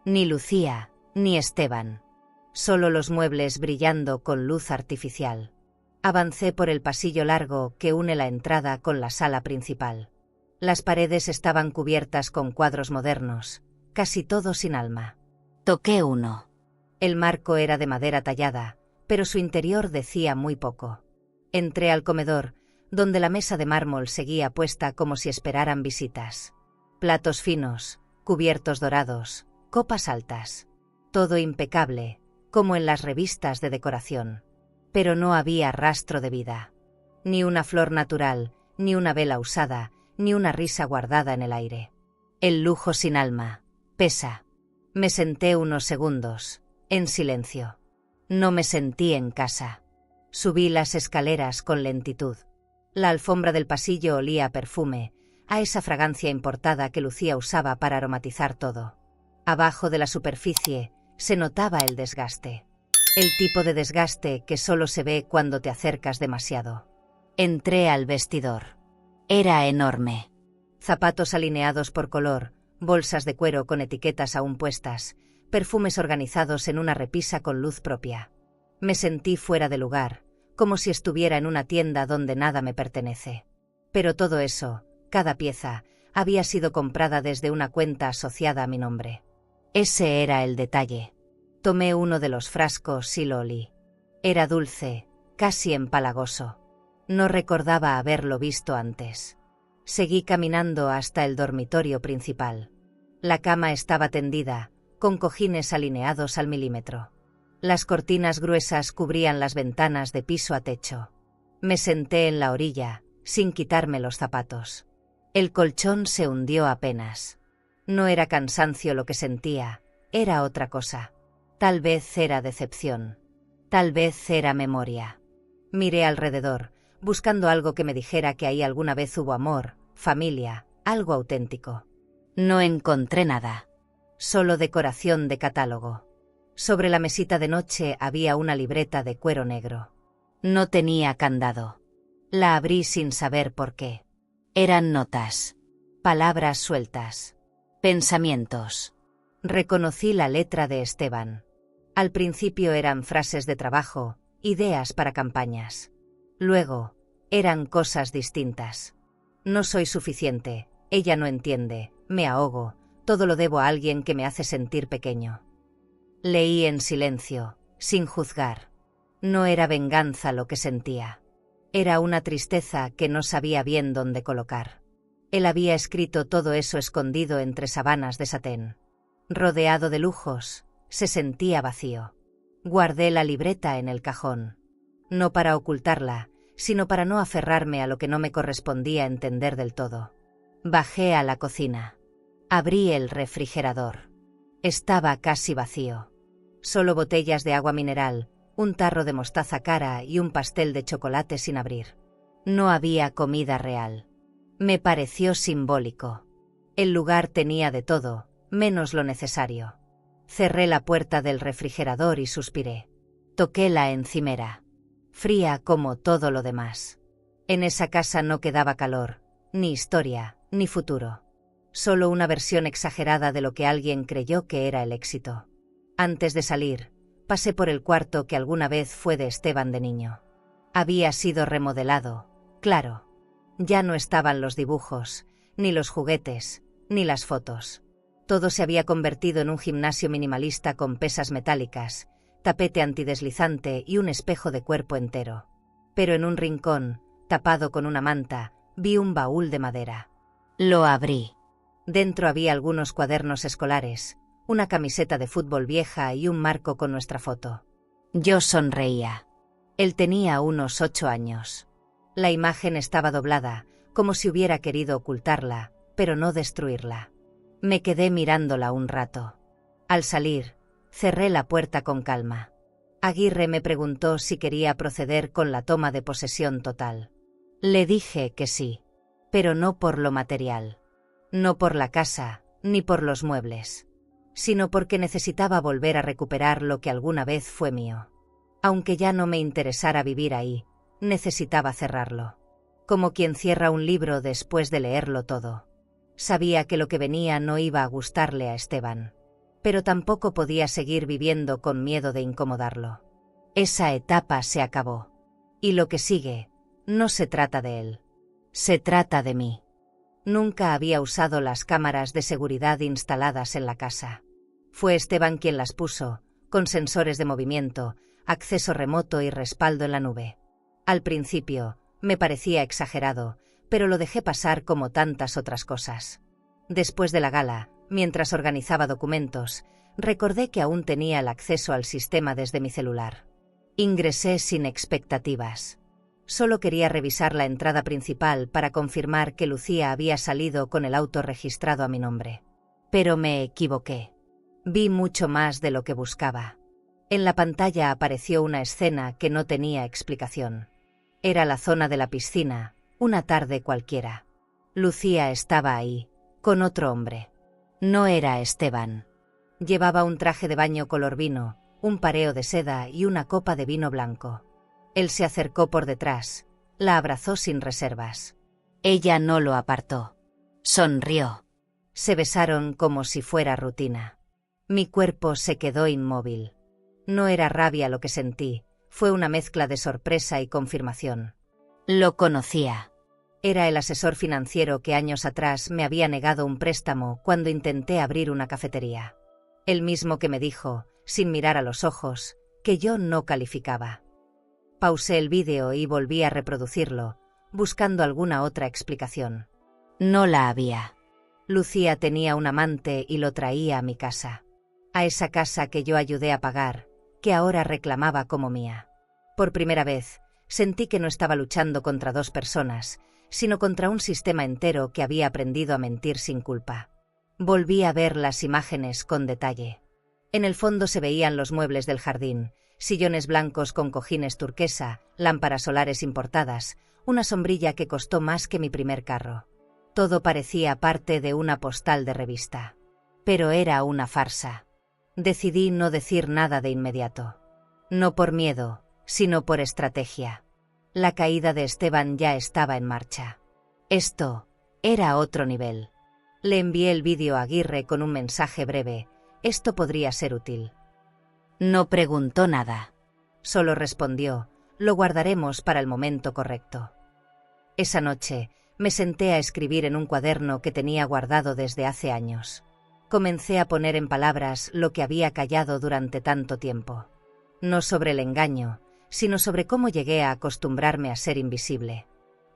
Ni Lucía, ni Esteban. Solo los muebles brillando con luz artificial. Avancé por el pasillo largo que une la entrada con la sala principal. Las paredes estaban cubiertas con cuadros modernos, casi todos sin alma. Toqué uno. El marco era de madera tallada, pero su interior decía muy poco. Entré al comedor, donde la mesa de mármol seguía puesta como si esperaran visitas. Platos finos, cubiertos dorados, copas altas. Todo impecable, como en las revistas de decoración. Pero no había rastro de vida. Ni una flor natural, ni una vela usada, ni una risa guardada en el aire. El lujo sin alma, pesa. Me senté unos segundos, en silencio. No me sentí en casa. Subí las escaleras con lentitud. La alfombra del pasillo olía a perfume, a esa fragancia importada que Lucía usaba para aromatizar todo. Abajo de la superficie se notaba el desgaste. El tipo de desgaste que solo se ve cuando te acercas demasiado. Entré al vestidor. Era enorme. Zapatos alineados por color, bolsas de cuero con etiquetas aún puestas, perfumes organizados en una repisa con luz propia. Me sentí fuera de lugar, como si estuviera en una tienda donde nada me pertenece. Pero todo eso, cada pieza, había sido comprada desde una cuenta asociada a mi nombre. Ese era el detalle. Tomé uno de los frascos y lo olí. Era dulce, casi empalagoso. No recordaba haberlo visto antes. Seguí caminando hasta el dormitorio principal. La cama estaba tendida, con cojines alineados al milímetro. Las cortinas gruesas cubrían las ventanas de piso a techo. Me senté en la orilla, sin quitarme los zapatos. El colchón se hundió apenas. No era cansancio lo que sentía, era otra cosa. Tal vez era decepción. Tal vez era memoria. Miré alrededor, buscando algo que me dijera que ahí alguna vez hubo amor, familia, algo auténtico. No encontré nada. Solo decoración de catálogo. Sobre la mesita de noche había una libreta de cuero negro. No tenía candado. La abrí sin saber por qué. Eran notas. Palabras sueltas. Pensamientos. Reconocí la letra de Esteban. Al principio eran frases de trabajo, ideas para campañas. Luego, eran cosas distintas. No soy suficiente, ella no entiende, me ahogo, todo lo debo a alguien que me hace sentir pequeño. Leí en silencio, sin juzgar. No era venganza lo que sentía. Era una tristeza que no sabía bien dónde colocar. Él había escrito todo eso escondido entre sábanas de satén. Rodeado de lujos, se sentía vacío. Guardé la libreta en el cajón. No para ocultarla, sino para no aferrarme a lo que no me correspondía entender del todo. Bajé a la cocina. Abrí el refrigerador. Estaba casi vacío. Solo botellas de agua mineral, un tarro de mostaza cara y un pastel de chocolate sin abrir. No había comida real. Me pareció simbólico. El lugar tenía de todo, menos lo necesario. Cerré la puerta del refrigerador y suspiré. Toqué la encimera. Fría como todo lo demás. En esa casa no quedaba calor, ni historia, ni futuro. Solo una versión exagerada de lo que alguien creyó que era el éxito. Antes de salir, pasé por el cuarto que alguna vez fue de Esteban de niño. Había sido remodelado, claro. Ya no estaban los dibujos, ni los juguetes, ni las fotos. Todo se había convertido en un gimnasio minimalista con pesas metálicas, tapete antideslizante y un espejo de cuerpo entero. Pero en un rincón, tapado con una manta, vi un baúl de madera. Lo abrí. Dentro había algunos cuadernos escolares, una camiseta de fútbol vieja y un marco con nuestra foto. Yo sonreía. Él tenía unos 8 años. La imagen estaba doblada, como si hubiera querido ocultarla, pero no destruirla. Me quedé mirándola un rato. Al salir, cerré la puerta con calma. Aguirre me preguntó si quería proceder con la toma de posesión total. Le dije que sí, pero no por lo material. No por la casa, ni por los muebles, sino porque necesitaba volver a recuperar lo que alguna vez fue mío. Aunque ya no me interesara vivir ahí, necesitaba cerrarlo. Como quien cierra un libro después de leerlo todo. Sabía que lo que venía no iba a gustarle a Esteban, pero tampoco podía seguir viviendo con miedo de incomodarlo. Esa etapa se acabó. Y lo que sigue, no se trata de él. Se trata de mí. Nunca había usado las cámaras de seguridad instaladas en la casa. Fue Esteban quien las puso, con sensores de movimiento, acceso remoto y respaldo en la nube. Al principio, me parecía exagerado, pero lo dejé pasar como tantas otras cosas. Después de la gala, mientras organizaba documentos, recordé que aún tenía el acceso al sistema desde mi celular. Ingresé sin expectativas. Solo quería revisar la entrada principal para confirmar que Lucía había salido con el auto registrado a mi nombre. Pero me equivoqué. Vi mucho más de lo que buscaba. En la pantalla apareció una escena que no tenía explicación. Era la zona de la piscina, una tarde cualquiera. Lucía estaba ahí, con otro hombre. No era Esteban. Llevaba un traje de baño color vino, un pareo de seda y una copa de vino blanco. Él se acercó por detrás, la abrazó sin reservas. Ella no lo apartó. Sonrió. Se besaron como si fuera rutina. Mi cuerpo se quedó inmóvil. No era rabia lo que sentí, fue una mezcla de sorpresa y confirmación. Lo conocía. Era el asesor financiero que años atrás me había negado un préstamo cuando intenté abrir una cafetería. El mismo que me dijo, sin mirar a los ojos, que yo no calificaba. Pausé el vídeo y volví a reproducirlo, buscando alguna otra explicación. No la había. Lucía tenía un amante y lo traía a mi casa. A esa casa que yo ayudé a pagar, que ahora reclamaba como mía. Por primera vez, sentí que no estaba luchando contra dos personas, sino contra un sistema entero que había aprendido a mentir sin culpa. Volví a ver las imágenes con detalle. En el fondo se veían los muebles del jardín, sillones blancos con cojines turquesa, lámparas solares importadas, una sombrilla que costó más que mi primer carro. Todo parecía parte de una postal de revista. Pero era una farsa. Decidí no decir nada de inmediato. No por miedo, sino por estrategia. La caída de Esteban ya estaba en marcha. Esto era otro nivel. Le envié el vídeo a Aguirre con un mensaje breve. Esto podría ser útil. No preguntó nada. Solo respondió, lo guardaremos para el momento correcto. Esa noche, me senté a escribir en un cuaderno que tenía guardado desde hace años. Comencé a poner en palabras lo que había callado durante tanto tiempo. No sobre el engaño, sino sobre cómo llegué a acostumbrarme a ser invisible.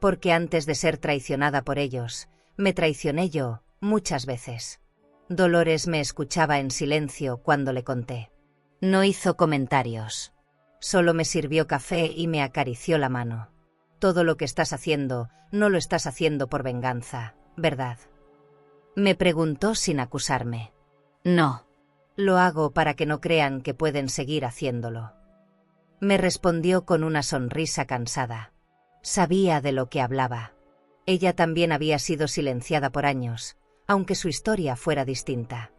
Porque antes de ser traicionada por ellos, me traicioné yo, muchas veces. Dolores me escuchaba en silencio cuando le conté. No hizo comentarios. Solo me sirvió café y me acarició la mano. Todo lo que estás haciendo, no lo estás haciendo por venganza, ¿verdad? Me preguntó sin acusarme. No. Lo hago para que no crean que pueden seguir haciéndolo. Me respondió con una sonrisa cansada. Sabía de lo que hablaba. Ella también había sido silenciada por años, aunque su historia fuera distinta.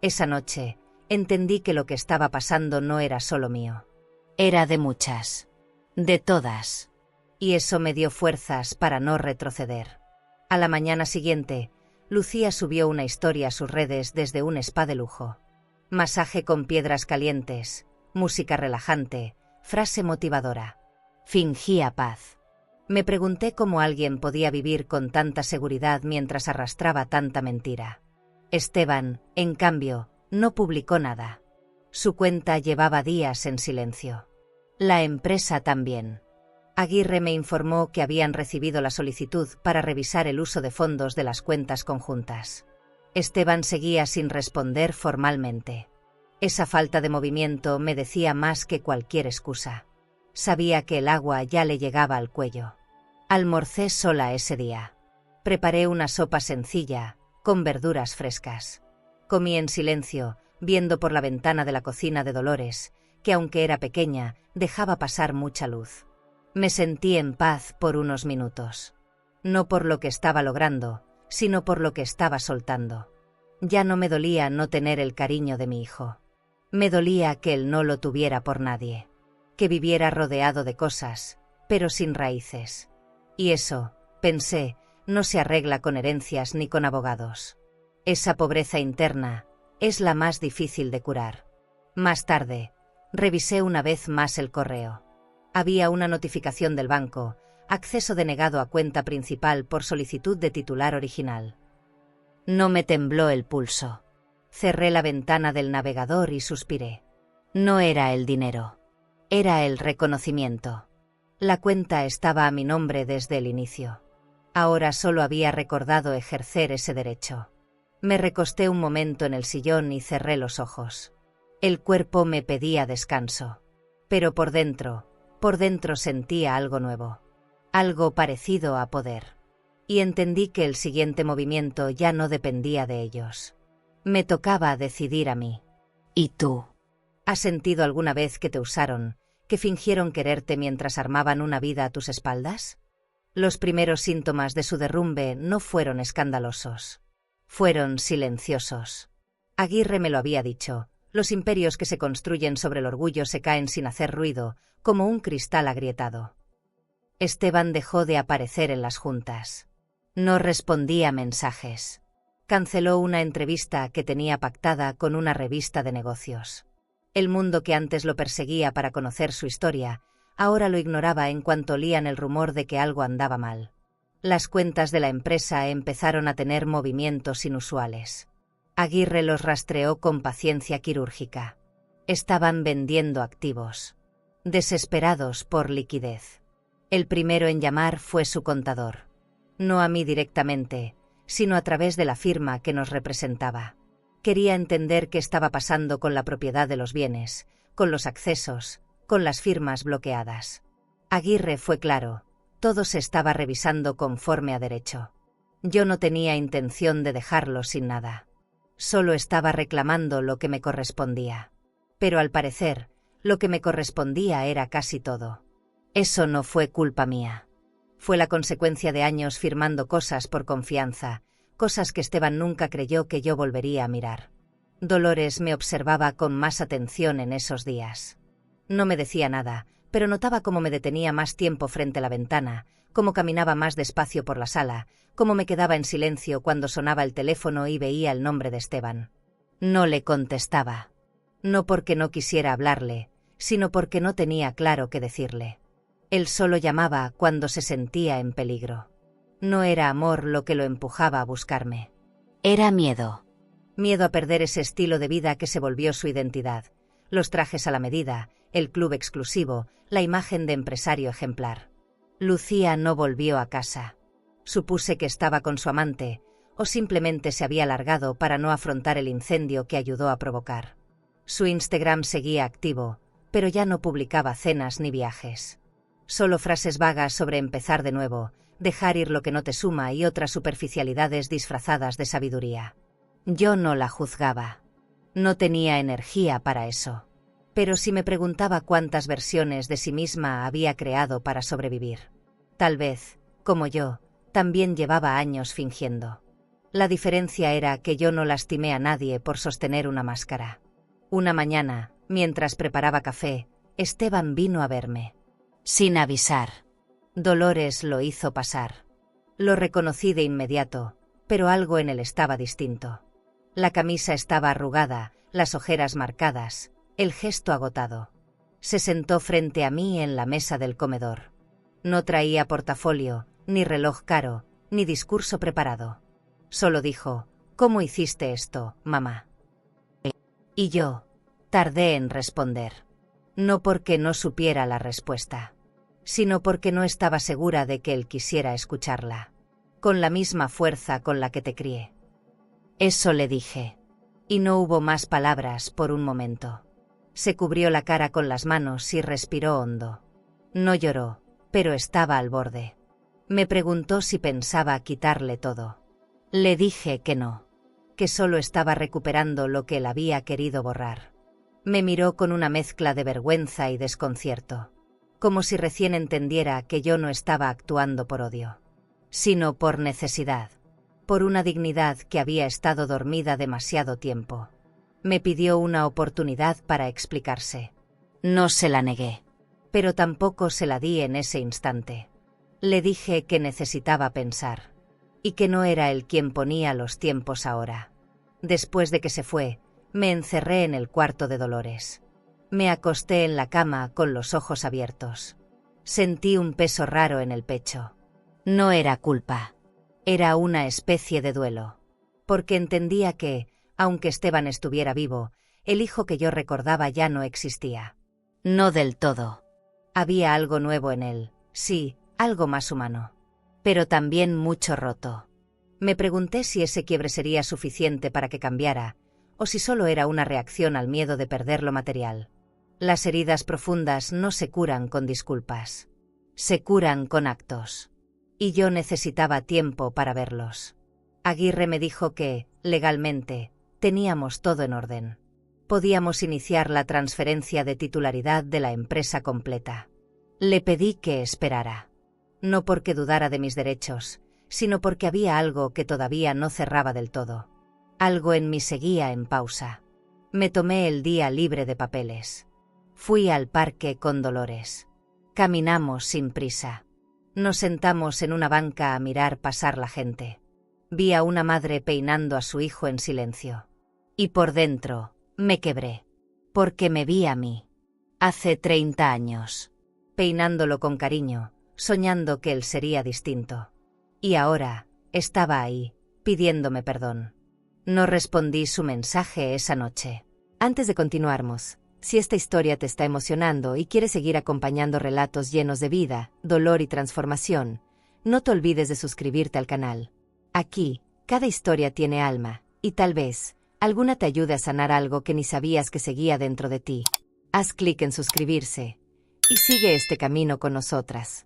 Esa noche, entendí que lo que estaba pasando no era solo mío. Era de muchas. De todas. Y eso me dio fuerzas para no retroceder. A la mañana siguiente, Lucía subió una historia a sus redes desde un spa de lujo. Masaje con piedras calientes, música relajante, frase motivadora. Fingía paz. Me pregunté cómo alguien podía vivir con tanta seguridad mientras arrastraba tanta mentira. Esteban, en cambio, no publicó nada. Su cuenta llevaba días en silencio. La empresa también. Aguirre me informó que habían recibido la solicitud para revisar el uso de fondos de las cuentas conjuntas. Esteban seguía sin responder formalmente. Esa falta de movimiento me decía más que cualquier excusa. Sabía que el agua ya le llegaba al cuello. Almorcé sola ese día. Preparé una sopa sencilla, con verduras frescas. Comí en silencio, viendo por la ventana de la cocina de Dolores, que aunque era pequeña, dejaba pasar mucha luz. Me sentí en paz por unos minutos. No por lo que estaba logrando, sino por lo que estaba soltando. Ya no me dolía no tener el cariño de mi hijo. Me dolía que él no lo tuviera por nadie. Que viviera rodeado de cosas, pero sin raíces. Y eso, pensé, no se arregla con herencias ni con abogados. Esa pobreza interna es la más difícil de curar. Más tarde, revisé una vez más el correo. Había una notificación del banco, acceso denegado a cuenta principal por solicitud de titular original. No me tembló el pulso. Cerré la ventana del navegador y suspiré. No era el dinero. Era el reconocimiento. La cuenta estaba a mi nombre desde el inicio. Ahora solo había recordado ejercer ese derecho. Me recosté un momento en el sillón y cerré los ojos. El cuerpo me pedía descanso. Pero por dentro sentía algo nuevo. Algo parecido a poder. Y entendí que el siguiente movimiento ya no dependía de ellos. Me tocaba decidir a mí. ¿Y tú? ¿Has sentido alguna vez que te usaron, que fingieron quererte mientras armaban una vida a tus espaldas? Los primeros síntomas de su derrumbe no fueron escandalosos. Fueron silenciosos. Aguirre me lo había dicho, los imperios que se construyen sobre el orgullo se caen sin hacer ruido, como un cristal agrietado. Esteban dejó de aparecer en las juntas. No respondía mensajes. Canceló una entrevista que tenía pactada con una revista de negocios. El mundo que antes lo perseguía para conocer su historia, ahora lo ignoraba en cuanto olían el rumor de que algo andaba mal. Las cuentas de la empresa empezaron a tener movimientos inusuales. Aguirre los rastreó con paciencia quirúrgica. Estaban vendiendo activos. Desesperados por liquidez. El primero en llamar fue su contador. No a mí directamente, sino a través de la firma que nos representaba. Quería entender qué estaba pasando con la propiedad de los bienes, con los accesos, con las firmas bloqueadas. Aguirre fue claro, todo se estaba revisando conforme a derecho. Yo no tenía intención de dejarlo sin nada. Solo estaba reclamando lo que me correspondía. Pero al parecer, lo que me correspondía era casi todo. Eso no fue culpa mía. Fue la consecuencia de años firmando cosas por confianza, cosas que Esteban nunca creyó que yo volvería a mirar. Dolores me observaba con más atención en esos días. No me decía nada, pero notaba cómo me detenía más tiempo frente a la ventana, cómo caminaba más despacio por la sala, cómo me quedaba en silencio cuando sonaba el teléfono y veía el nombre de Esteban. No le contestaba. No porque no quisiera hablarle, sino porque no tenía claro qué decirle. Él solo llamaba cuando se sentía en peligro. No era amor lo que lo empujaba a buscarme. Era miedo. Miedo a perder ese estilo de vida que se volvió su identidad. Los trajes a la medida, el club exclusivo, la imagen de empresario ejemplar. Lucía no volvió a casa. Supuse que estaba con su amante, o simplemente se había largado para no afrontar el incendio que ayudó a provocar. Su Instagram seguía activo, pero ya no publicaba cenas ni viajes. Solo frases vagas sobre empezar de nuevo, dejar ir lo que no te suma y otras superficialidades disfrazadas de sabiduría. Yo no la juzgaba. No tenía energía para eso. Pero si me preguntaba cuántas versiones de sí misma había creado para sobrevivir. Tal vez, como yo, también llevaba años fingiendo. La diferencia era que yo no lastimé a nadie por sostener una máscara. Una mañana, mientras preparaba café, Esteban vino a verme. Sin avisar. Dolores lo hizo pasar. Lo reconocí de inmediato, pero algo en él estaba distinto. La camisa estaba arrugada, las ojeras marcadas, el gesto agotado. Se sentó frente a mí en la mesa del comedor. No traía portafolio, ni reloj caro, ni discurso preparado. Solo dijo: «¿Cómo hiciste esto, mamá?». Y yo tardé en responder. No porque no supiera la respuesta, sino porque no estaba segura de que él quisiera escucharla, con la misma fuerza con la que te crié. Eso le dije. Y no hubo más palabras por un momento. Se cubrió la cara con las manos y respiró hondo. No lloró, pero estaba al borde. Me preguntó si pensaba quitarle todo. Le dije que no, que solo estaba recuperando lo que él había querido borrar. Me miró con una mezcla de vergüenza y desconcierto, como si recién entendiera que yo no estaba actuando por odio, sino por necesidad, por una dignidad que había estado dormida demasiado tiempo. Me pidió una oportunidad para explicarse. No se la negué, pero tampoco se la di en ese instante. Le dije que necesitaba pensar, y que no era él quien ponía los tiempos ahora. Después de que se fue, me encerré en el cuarto de Dolores. Me acosté en la cama con los ojos abiertos. Sentí un peso raro en el pecho. No era culpa. Era una especie de duelo. Porque entendía que, aunque Esteban estuviera vivo, el hijo que yo recordaba ya no existía. No del todo. Había algo nuevo en él, sí, algo más humano. Pero también mucho roto. Me pregunté si ese quiebre sería suficiente para que cambiara, o si solo era una reacción al miedo de perder lo material. Las heridas profundas no se curan con disculpas. Se curan con actos. Y yo necesitaba tiempo para verlos. Aguirre me dijo que, legalmente, teníamos todo en orden. Podíamos iniciar la transferencia de titularidad de la empresa completa. Le pedí que esperara. No porque dudara de mis derechos, sino porque había algo que todavía no cerraba del todo. Algo en mí seguía en pausa. Me tomé el día libre de papeles. Fui al parque con Dolores. Caminamos sin prisa. Nos sentamos en una banca a mirar pasar la gente. Vi a una madre peinando a su hijo en silencio. Y por dentro, me quebré. Porque me vi a mí. Hace 30 años. Peinándolo con cariño, soñando que él sería distinto. Y ahora, estaba ahí, pidiéndome perdón. No respondí su mensaje esa noche. Antes de continuarmos, si esta historia te está emocionando y quieres seguir acompañando relatos llenos de vida, dolor y transformación, no te olvides de suscribirte al canal. Aquí, cada historia tiene alma, y tal vez, alguna te ayude a sanar algo que ni sabías que seguía dentro de ti. Haz clic en suscribirse, y sigue este camino con nosotras.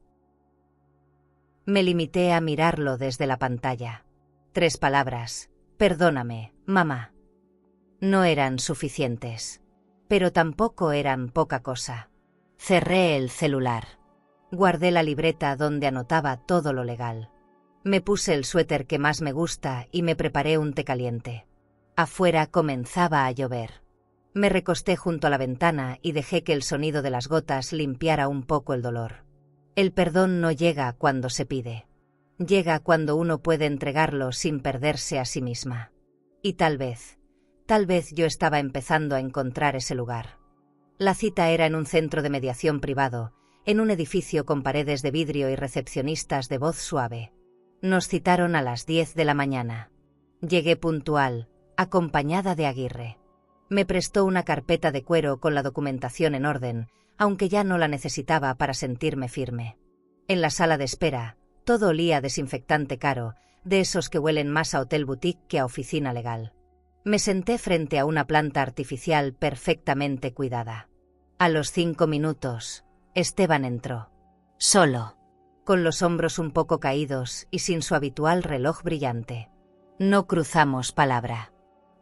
Me limité a mirarlo desde la pantalla. 3 palabras: perdóname, mamá. No eran suficientes. Pero tampoco eran poca cosa. Cerré el celular. Guardé la libreta donde anotaba todo lo legal. Me puse el suéter que más me gusta y me preparé un té caliente. Afuera comenzaba a llover. Me recosté junto a la ventana y dejé que el sonido de las gotas limpiara un poco el dolor. El perdón no llega cuando se pide. Llega cuando uno puede entregarlo sin perderse a sí misma. Y tal vez yo estaba empezando a encontrar ese lugar. La cita era en un centro de mediación privado, en un edificio con paredes de vidrio y recepcionistas de voz suave. Nos citaron a las 10 de la mañana. Llegué puntual, acompañada de Aguirre. Me prestó una carpeta de cuero con la documentación en orden, aunque ya no la necesitaba para sentirme firme. En la sala de espera, todo olía a desinfectante caro, de esos que huelen más a hotel boutique que a oficina legal. Me senté frente a una planta artificial perfectamente cuidada. A los 5 minutos, Esteban entró. Solo, con los hombros un poco caídos y sin su habitual reloj brillante. No cruzamos palabra.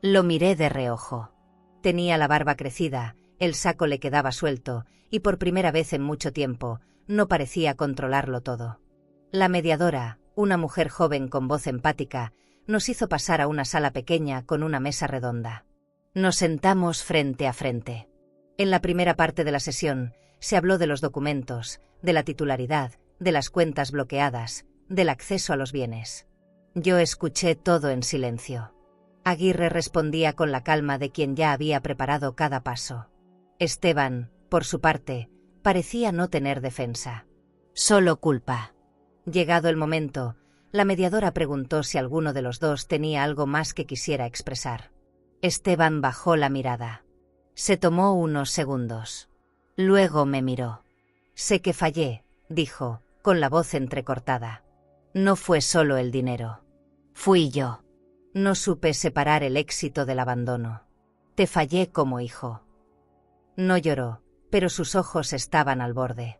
Lo miré de reojo. Tenía la barba crecida, el saco le quedaba suelto, y por primera vez en mucho tiempo, no parecía controlarlo todo. La mediadora, una mujer joven con voz empática, nos hizo pasar a una sala pequeña con una mesa redonda. Nos sentamos frente a frente. En la primera parte de la sesión, se habló de los documentos, de la titularidad, de las cuentas bloqueadas, del acceso a los bienes. Yo escuché todo en silencio. Aguirre respondía con la calma de quien ya había preparado cada paso. Esteban, por su parte, parecía no tener defensa. Solo culpa. Llegado el momento, la mediadora preguntó si alguno de los dos tenía algo más que quisiera expresar. Esteban bajó la mirada. Se tomó unos segundos. Luego me miró. Sé que fallé, dijo, con la voz entrecortada. No fue solo el dinero. Fui yo. No supe separar el éxito del abandono. Te fallé como hijo. No lloró, pero sus ojos estaban al borde.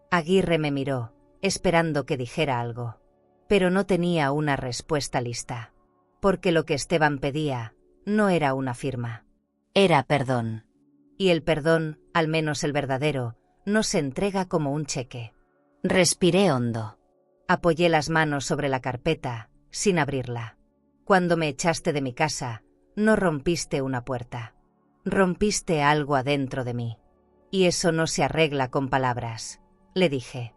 Aguirre me miró, esperando que dijera algo. Pero no tenía una respuesta lista. Porque lo que Esteban pedía no era una firma. Era perdón. Y el perdón, al menos el verdadero, no se entrega como un cheque. Respiré hondo. Apoyé las manos sobre la carpeta, sin abrirla. Cuando me echaste de mi casa, no rompiste una puerta. Rompiste algo adentro de mí. Y eso no se arregla con palabras, le dije.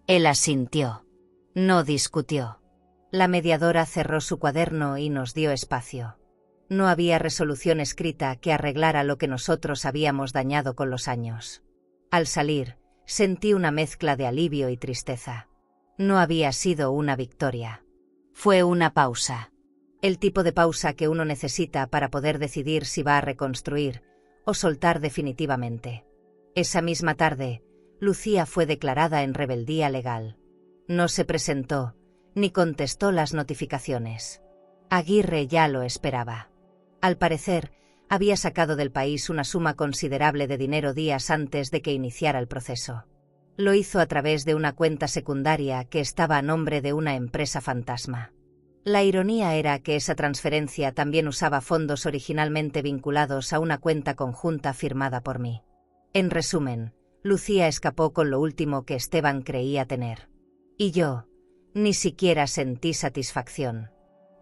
Él asintió. No discutió. La mediadora cerró su cuaderno y nos dio espacio. No había resolución escrita que arreglara lo que nosotros habíamos dañado con los años. Al salir, sentí una mezcla de alivio y tristeza. No había sido una victoria. Fue una pausa. El tipo de pausa que uno necesita para poder decidir si va a reconstruir o soltar definitivamente. Esa misma tarde, Lucía fue declarada en rebeldía legal. No se presentó, ni contestó las notificaciones. Aguirre ya lo esperaba. Al parecer, había sacado del país una suma considerable de dinero días antes de que iniciara el proceso. Lo hizo a través de una cuenta secundaria que estaba a nombre de una empresa fantasma. La ironía era que esa transferencia también usaba fondos originalmente vinculados a una cuenta conjunta firmada por mí. En resumen, Lucía escapó con lo último que Esteban creía tener. Y yo, ni siquiera sentí satisfacción.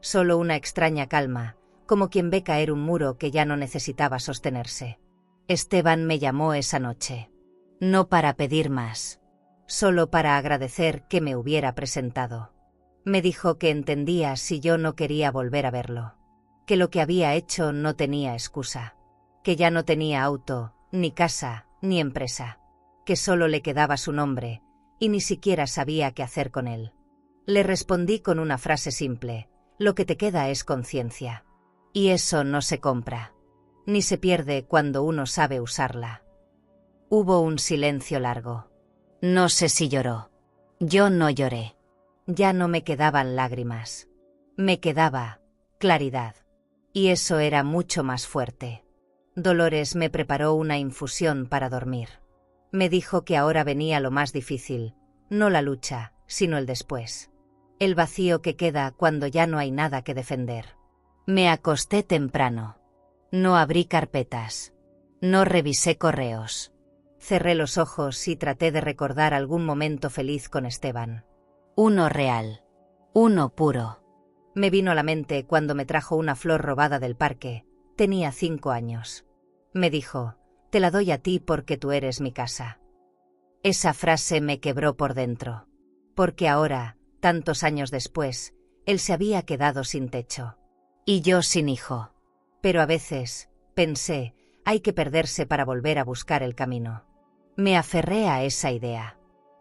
Solo una extraña calma, como quien ve caer un muro que ya no necesitaba sostenerse. Esteban me llamó esa noche. No para pedir más. Solo para agradecer que me hubiera presentado. Me dijo que entendía si yo no quería volver a verlo. Que lo que había hecho no tenía excusa. Que ya no tenía auto, ni casa, ni empresa. Que solo le quedaba su nombre, y ni siquiera sabía qué hacer con él. Le respondí con una frase simple: lo que te queda es conciencia. Y eso no se compra. Ni se pierde cuando uno sabe usarla. Hubo un silencio largo. No sé si lloró. Yo no lloré. Ya no me quedaban lágrimas. Me quedaba claridad. Y eso era mucho más fuerte. Dolores me preparó una infusión para dormir. Me dijo que ahora venía lo más difícil, no la lucha, sino el después. El vacío que queda cuando ya no hay nada que defender. Me acosté temprano. No abrí carpetas. No revisé correos. Cerré los ojos y traté de recordar algún momento feliz con Esteban. Uno real. Uno puro. Me vino a la mente cuando me trajo una flor robada del parque. Tenía 5 años. Me dijo: te la doy a ti porque tú eres mi casa. Esa frase me quebró por dentro. Porque ahora, tantos años después, él se había quedado sin techo. Y yo sin hijo. Pero a veces, pensé, hay que perderse para volver a buscar el camino. Me aferré a esa idea.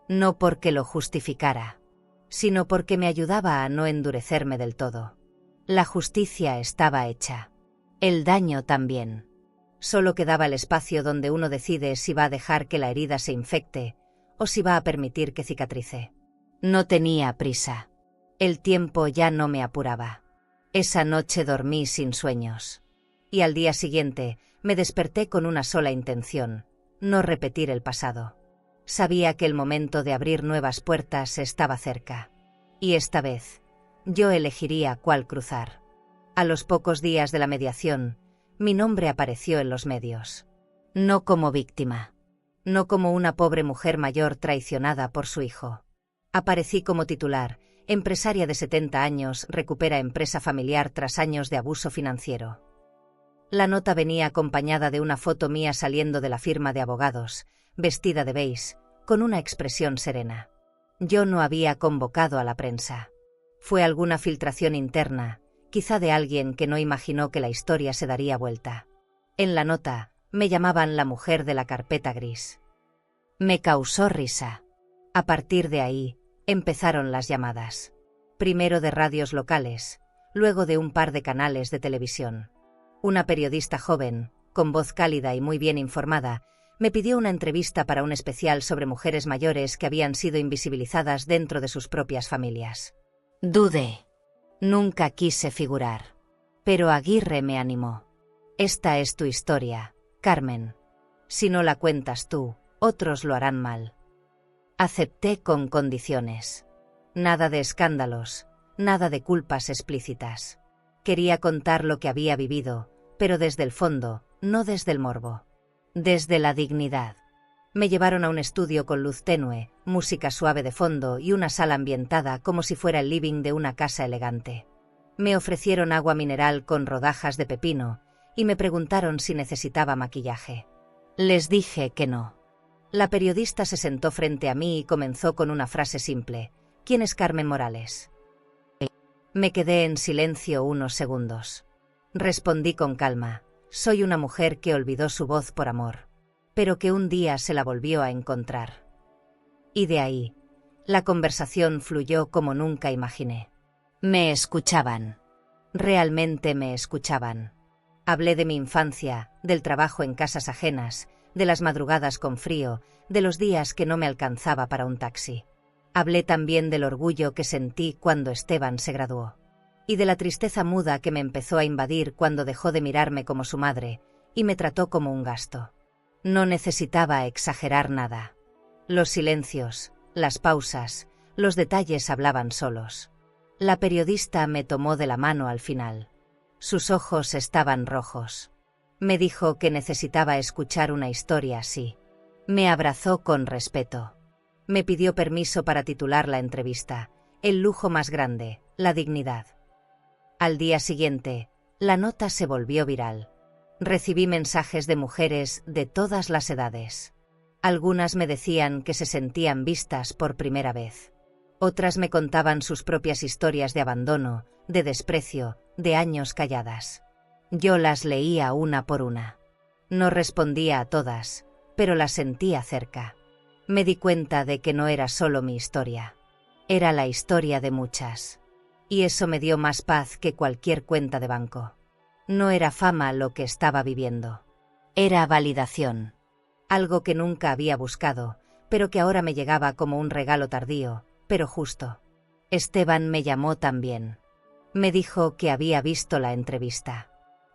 No porque lo justificara, sino porque me ayudaba a no endurecerme del todo. La justicia estaba hecha. El daño también. Solo quedaba el espacio donde uno decide si va a dejar que la herida se infecte o si va a permitir que cicatrice. No tenía prisa. El tiempo ya no me apuraba. Esa noche dormí sin sueños. Y al día siguiente me desperté con una sola intención: no repetir el pasado. Sabía que el momento de abrir nuevas puertas estaba cerca. Y esta vez, yo elegiría cuál cruzar. A los pocos días de la mediación, mi nombre apareció en los medios. No como víctima. No como una pobre mujer mayor traicionada por su hijo. Aparecí como titular: empresaria de 70 años recupera empresa familiar tras años de abuso financiero. La nota venía acompañada de una foto mía saliendo de la firma de abogados, vestida de beige, con una expresión serena. Yo no había convocado a la prensa. Fue alguna filtración interna, quizá de alguien que no imaginó que la historia se daría vuelta. En la nota, me llamaban la mujer de la carpeta gris. Me causó risa. A partir de ahí, empezaron las llamadas. Primero de radios locales, luego de un par de canales de televisión. Una periodista joven, con voz cálida y muy bien informada, me pidió una entrevista para un especial sobre mujeres mayores que habían sido invisibilizadas dentro de sus propias familias. Dudé. Nunca quise figurar. Pero Aguirre me animó. Esta es tu historia, Carmen. Si no la cuentas tú, otros lo harán mal. Acepté con condiciones. Nada de escándalos, nada de culpas explícitas. Quería contar lo que había vivido, pero desde el fondo, no desde el morbo. Desde la dignidad. Me llevaron a un estudio con luz tenue, música suave de fondo y una sala ambientada como si fuera el living de una casa elegante. Me ofrecieron agua mineral con rodajas de pepino y me preguntaron si necesitaba maquillaje. Les dije que no. La periodista se sentó frente a mí y comenzó con una frase simple. ¿Quién es Carmen Morales? Me quedé en silencio unos segundos. Respondí con calma. Soy una mujer que olvidó su voz por amor, pero que un día se la volvió a encontrar. Y de ahí, la conversación fluyó como nunca imaginé. Me escuchaban. Realmente me escuchaban. Hablé de mi infancia, del trabajo en casas ajenas, de las madrugadas con frío, de los días que no me alcanzaba para un taxi. Hablé también del orgullo que sentí cuando Esteban se graduó. Y de la tristeza muda que me empezó a invadir cuando dejó de mirarme como su madre, y me trató como un gasto. No necesitaba exagerar nada. Los silencios, las pausas, los detalles hablaban solos. La periodista me tomó de la mano al final. Sus ojos estaban rojos. Me dijo que necesitaba escuchar una historia así. Me abrazó con respeto. Me pidió permiso para titular la entrevista, el lujo más grande, la dignidad. Al día siguiente, la nota se volvió viral. Recibí mensajes de mujeres de todas las edades. Algunas me decían que se sentían vistas por primera vez. Otras me contaban sus propias historias de abandono, de desprecio, de años calladas. Yo las leía una por una. No respondía a todas, pero las sentía cerca. Me di cuenta de que no era solo mi historia. Era la historia de muchas. Y eso me dio más paz que cualquier cuenta de banco. No era fama lo que estaba viviendo. Era validación. Algo que nunca había buscado, pero que ahora me llegaba como un regalo tardío, pero justo. Esteban me llamó también. Me dijo que había visto la entrevista.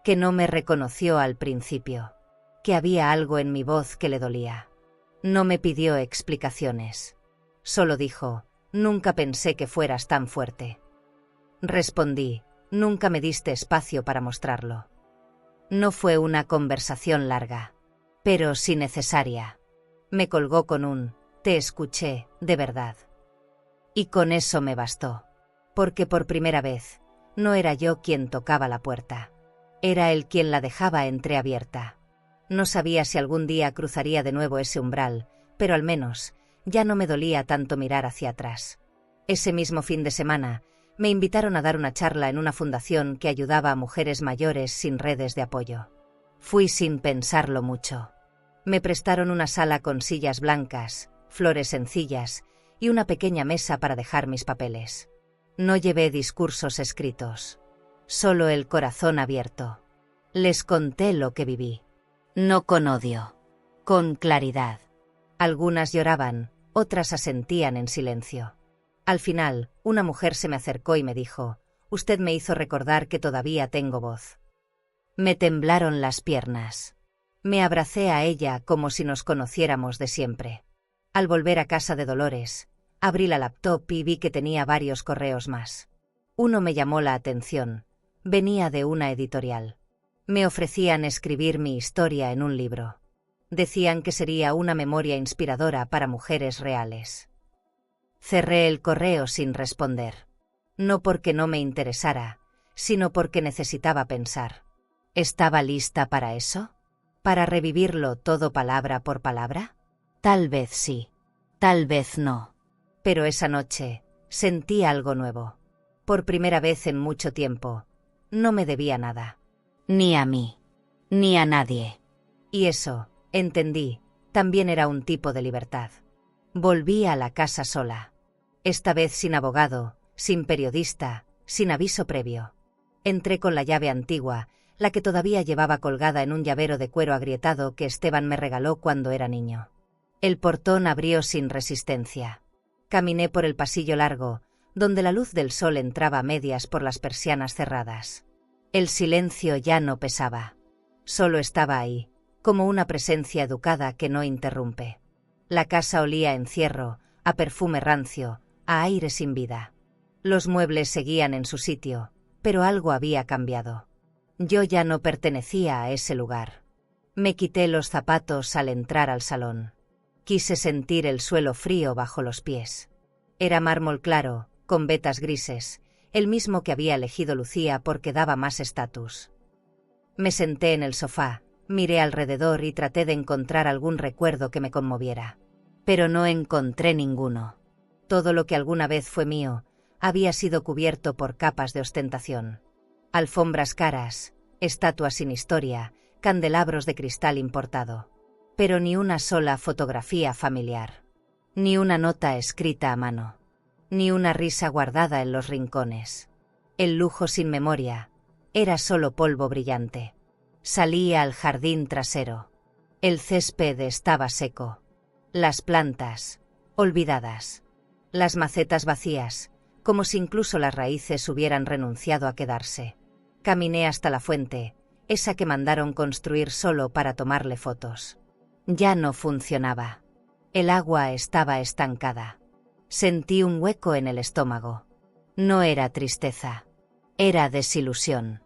Que no me reconoció al principio. Que había algo en mi voz que le dolía. No me pidió explicaciones. Solo dijo, nunca pensé que fueras tan fuerte. Respondí, nunca me diste espacio para mostrarlo. No fue una conversación larga, pero sí necesaria. Me colgó con un, te escuché, de verdad. Y con eso me bastó, porque por primera vez, no era yo quien tocaba la puerta. Era él quien la dejaba entreabierta. No sabía si algún día cruzaría de nuevo ese umbral, pero al menos, ya no me dolía tanto mirar hacia atrás. Ese mismo fin de semana, me invitaron a dar una charla en una fundación que ayudaba a mujeres mayores sin redes de apoyo. Fui sin pensarlo mucho. Me prestaron una sala con sillas blancas, flores sencillas y una pequeña mesa para dejar mis papeles. No llevé discursos escritos, solo el corazón abierto. Les conté lo que viví. No con odio, con claridad. Algunas lloraban, otras asentían en silencio. Al final, una mujer se me acercó y me dijo, «Usted me hizo recordar que todavía tengo voz». Me temblaron las piernas. Me abracé a ella como si nos conociéramos de siempre. Al volver a casa de Dolores, abrí la laptop y vi que tenía varios correos más. Uno me llamó la atención. Venía de una editorial. Me ofrecían escribir mi historia en un libro. Decían que sería una memoria inspiradora para mujeres reales. Cerré el correo sin responder. No porque no me interesara, sino porque necesitaba pensar. ¿Estaba lista para eso? ¿Para revivirlo todo palabra por palabra? Tal vez sí, tal vez no. Pero esa noche, sentí algo nuevo. Por primera vez en mucho tiempo, no me debía nada. Ni a mí, ni a nadie. Y eso, entendí, también era un tipo de libertad. Volví a la casa sola. Esta vez sin abogado, sin periodista, sin aviso previo. Entré con la llave antigua, la que todavía llevaba colgada en un llavero de cuero agrietado que Esteban me regaló cuando era niño. El portón abrió sin resistencia. Caminé por el pasillo largo, donde la luz del sol entraba a medias por las persianas cerradas. El silencio ya no pesaba. Solo estaba ahí, como una presencia educada que no interrumpe. La casa olía a encierro, a perfume rancio, a aire sin vida. Los muebles seguían en su sitio, pero algo había cambiado. Yo ya no pertenecía a ese lugar. Me quité los zapatos al entrar al salón. Quise sentir el suelo frío bajo los pies. Era mármol claro, con vetas grises, el mismo que había elegido Lucía porque daba más estatus. Me senté en el sofá, miré alrededor y traté de encontrar algún recuerdo que me conmoviera. Pero no encontré ninguno. Todo lo que alguna vez fue mío había sido cubierto por capas de ostentación. Alfombras caras, estatuas sin historia, candelabros de cristal importado. Pero ni una sola fotografía familiar. Ni una nota escrita a mano. Ni una risa guardada en los rincones. El lujo sin memoria. Era solo polvo brillante. Salí al jardín trasero. El césped estaba seco. Las plantas, olvidadas. Las macetas vacías, como si incluso las raíces hubieran renunciado a quedarse. Caminé hasta la fuente, esa que mandaron construir solo para tomarle fotos. Ya no funcionaba. El agua estaba estancada. Sentí un hueco en el estómago. No era tristeza. Era desilusión.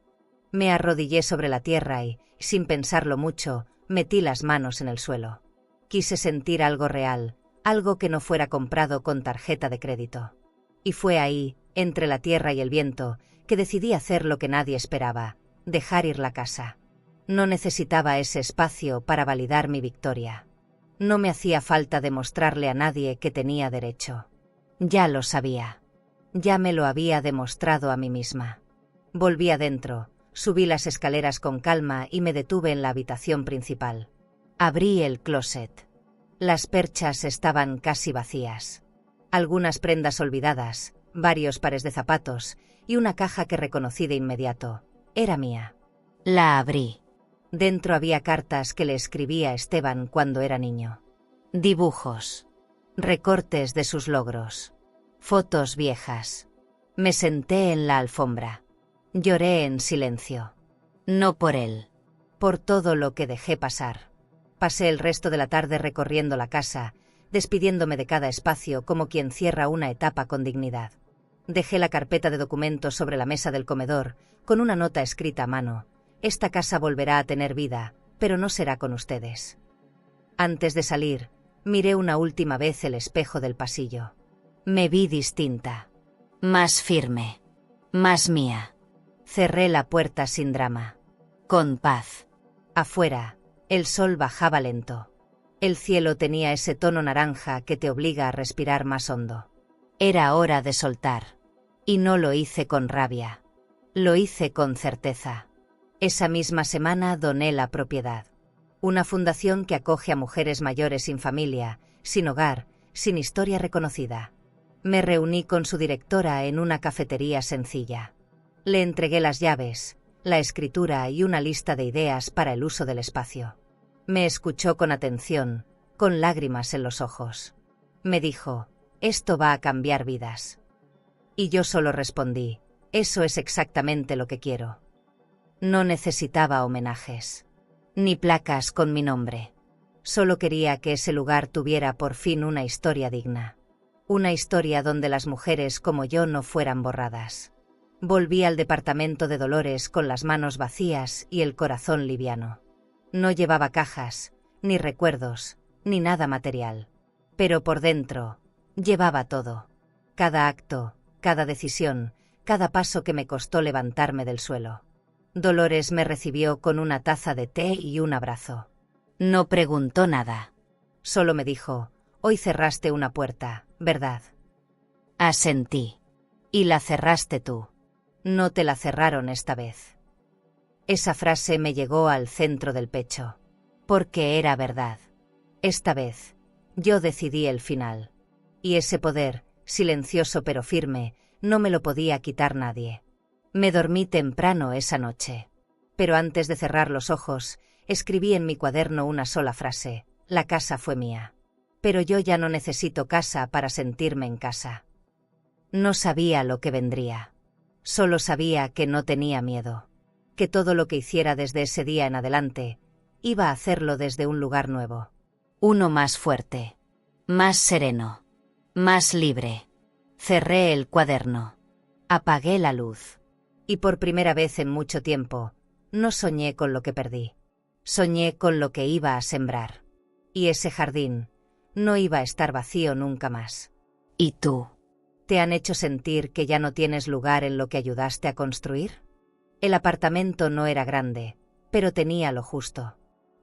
Me arrodillé sobre la tierra y, sin pensarlo mucho, metí las manos en el suelo. Quise sentir algo real, algo que no fuera comprado con tarjeta de crédito. Y fue ahí, entre la tierra y el viento, que decidí hacer lo que nadie esperaba, dejar ir la casa. No necesitaba ese espacio para validar mi victoria. No me hacía falta demostrarle a nadie que tenía derecho. Ya lo sabía. Ya me lo había demostrado a mí misma. Volví adentro, subí las escaleras con calma y me detuve en la habitación principal. Abrí el closet. Las perchas estaban casi vacías. Algunas prendas olvidadas, varios pares de zapatos y una caja que reconocí de inmediato. Era mía. La abrí. Dentro había cartas que le escribía a Esteban cuando era niño. Dibujos. Recortes de sus logros. Fotos viejas. Me senté en la alfombra. Lloré en silencio. No por él. Por todo lo que dejé pasar. Pasé el resto de la tarde recorriendo la casa, despidiéndome de cada espacio como quien cierra una etapa con dignidad. Dejé la carpeta de documentos sobre la mesa del comedor, con una nota escrita a mano. Esta casa volverá a tener vida, pero no será con ustedes. Antes de salir, miré una última vez el espejo del pasillo. Me vi distinta. Más firme. Más mía. Cerré la puerta sin drama. Con paz. Afuera, el sol bajaba lento. El cielo tenía ese tono naranja que te obliga a respirar más hondo. Era hora de soltar. Y no lo hice con rabia. Lo hice con certeza. Esa misma semana doné la propiedad. Una fundación que acoge a mujeres mayores sin familia, sin hogar, sin historia reconocida. Me reuní con su directora en una cafetería sencilla. Le entregué las llaves, la escritura y una lista de ideas para el uso del espacio. Me escuchó con atención, con lágrimas en los ojos. Me dijo, esto va a cambiar vidas. Y yo solo respondí, eso es exactamente lo que quiero. No necesitaba homenajes, ni placas con mi nombre. Solo quería que ese lugar tuviera por fin una historia digna. Una historia donde las mujeres como yo no fueran borradas. Volví al departamento de Dolores con las manos vacías y el corazón liviano. No llevaba cajas, ni recuerdos, ni nada material. Pero por dentro, llevaba todo. Cada acto, cada decisión, cada paso que me costó levantarme del suelo. Dolores me recibió con una taza de té y un abrazo. No preguntó nada. Solo me dijo, hoy cerraste una puerta, ¿verdad? Asentí. Y la cerraste tú. No te la cerraron esta vez. Esa frase me llegó al centro del pecho. Porque era verdad. Esta vez, Yo decidí el final. Y ese poder, silencioso pero firme, no me lo podía quitar nadie. Me dormí temprano esa noche. Pero antes de cerrar los ojos, escribí en mi cuaderno una sola frase: la casa fue mía. Pero yo ya no necesito casa para sentirme en casa. No sabía lo que vendría. Solo sabía que no tenía miedo. Que todo lo que hiciera desde ese día en adelante, iba a hacerlo desde un lugar nuevo. Uno más fuerte. Más sereno. Más libre. Cerré el cuaderno. Apagué la luz. Y por primera vez en mucho tiempo, no soñé con lo que perdí. Soñé con lo que iba a sembrar. Y ese jardín no iba a estar vacío nunca más. ¿Y tú? ¿Te han hecho sentir que ya no tienes lugar en lo que ayudaste a construir? El apartamento no era grande, pero tenía lo justo.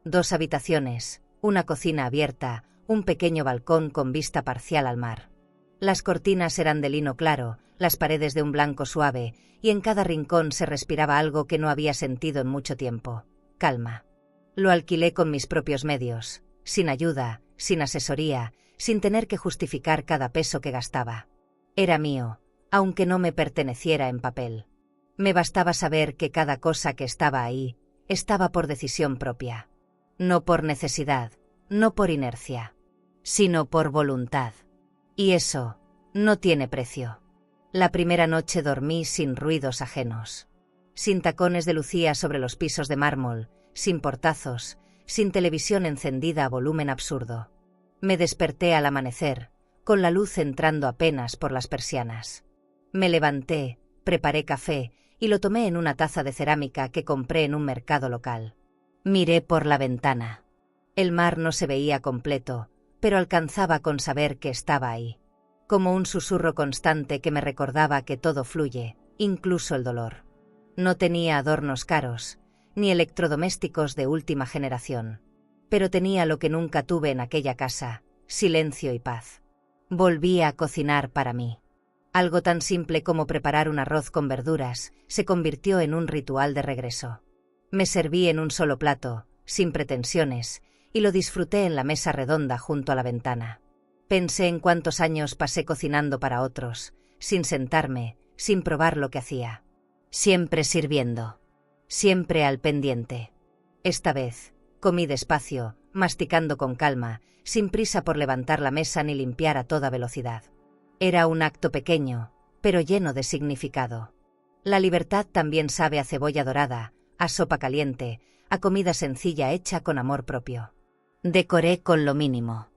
2 habitaciones, una cocina abierta, un pequeño balcón con vista parcial al mar. Las cortinas eran de lino claro, las paredes de un blanco suave, y en cada rincón se respiraba algo que no había sentido en mucho tiempo: calma. Lo alquilé con mis propios medios, sin ayuda, sin asesoría, sin tener que justificar cada peso que gastaba. Era mío, aunque no me perteneciera en papel. Me bastaba saber que cada cosa que estaba ahí, estaba por decisión propia. No por necesidad, no por inercia, sino por voluntad. Y eso no tiene precio. La primera noche dormí sin ruidos ajenos. Sin tacones de lucía sobre los pisos de mármol, sin portazos, sin televisión encendida a volumen absurdo. Me desperté al amanecer, con la luz entrando apenas por las persianas. Me levanté, preparé café y lo tomé en una taza de cerámica que compré en un mercado local. Miré por la ventana. El mar no se veía completo, pero alcanzaba con saber que estaba ahí. Como un susurro constante que me recordaba que todo fluye, incluso el dolor. No tenía adornos caros, ni electrodomésticos de última generación. Pero tenía lo que nunca tuve en aquella casa: silencio y paz. Volví a cocinar para mí. Algo tan simple como preparar un arroz con verduras se convirtió en un ritual de regreso. Me serví en un solo plato, sin pretensiones, y lo disfruté en la mesa redonda junto a la ventana. Pensé en cuántos años pasé cocinando para otros, sin sentarme, sin probar lo que hacía. Siempre sirviendo. Siempre al pendiente. Esta vez, comí despacio, masticando con calma, sin prisa por levantar la mesa ni limpiar a toda velocidad. Era un acto pequeño, pero lleno de significado. La libertad también sabe a cebolla dorada, a sopa caliente, a comida sencilla hecha con amor propio. Decoré con lo mínimo.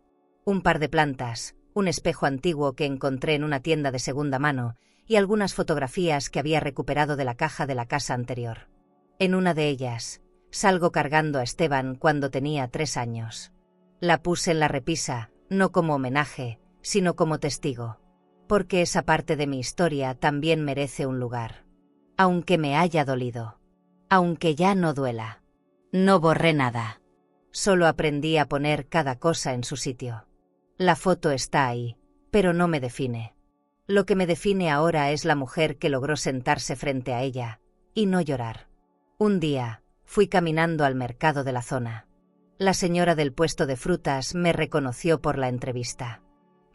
Un par de plantas, un espejo antiguo que encontré en una tienda de segunda mano y algunas fotografías que había recuperado de la caja de la casa anterior. En una de ellas, salgo cargando a Esteban cuando tenía 3 años. La puse en la repisa, no como homenaje, sino como testigo. Porque esa parte de mi historia también merece un lugar. Aunque me haya dolido. Aunque ya no duela. No borré nada. Solo aprendí a poner cada cosa en su sitio. La foto está ahí, pero no me define. Lo que me define ahora es la mujer que logró sentarse frente a ella, y no llorar. Un día, fui caminando al mercado de la zona. La señora del puesto de frutas me reconoció por la entrevista.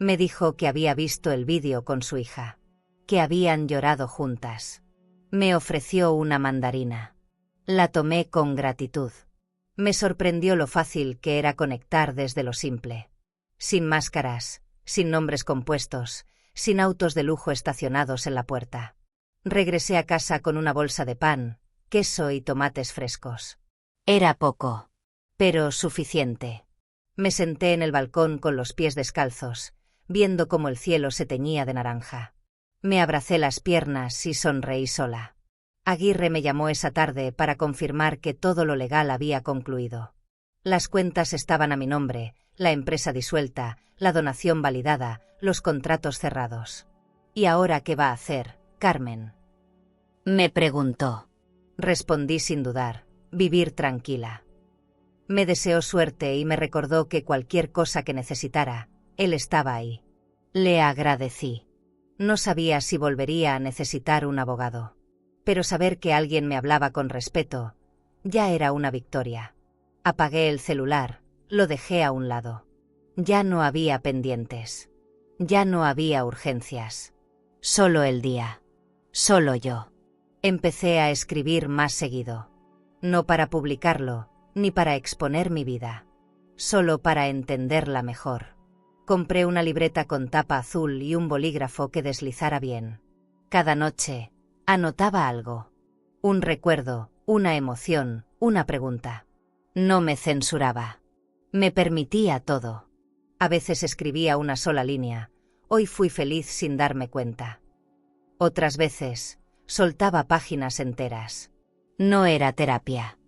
Me dijo que había visto el vídeo con su hija. Que habían llorado juntas. Me ofreció una mandarina. La tomé con gratitud. Me sorprendió lo fácil que era conectar desde lo simple. Sin máscaras, sin nombres compuestos, sin autos de lujo estacionados en la puerta. Regresé a casa con una bolsa de pan, queso y tomates frescos. Era poco, pero suficiente. Me senté en el balcón con los pies descalzos, viendo cómo el cielo se teñía de naranja. Me abracé las piernas y sonreí sola. Aguirre me llamó esa tarde para confirmar que todo lo legal había concluido. Las cuentas estaban a mi nombre, la empresa disuelta, la donación validada, los contratos cerrados. ¿Y ahora qué va a hacer, Carmen?, me preguntó. Respondí sin dudar: vivir tranquila. Me deseó suerte y me recordó que cualquier cosa que necesitara, él estaba ahí. Le agradecí. No sabía si volvería a necesitar un abogado. Pero saber que alguien me hablaba con respeto, ya era una victoria. Apagué el celular, lo dejé a un lado. Ya no había pendientes. Ya no había urgencias. Solo el día. Solo yo. Empecé a escribir más seguido. No para publicarlo, ni para exponer mi vida. Solo para entenderla mejor. Compré una libreta con tapa azul y un bolígrafo que deslizara bien. Cada noche, anotaba algo. Un recuerdo, una emoción, una pregunta. No me censuraba. Me permitía todo. A veces escribía una sola línea. Hoy fui feliz sin darme cuenta. Otras veces, soltaba páginas enteras. No era terapia.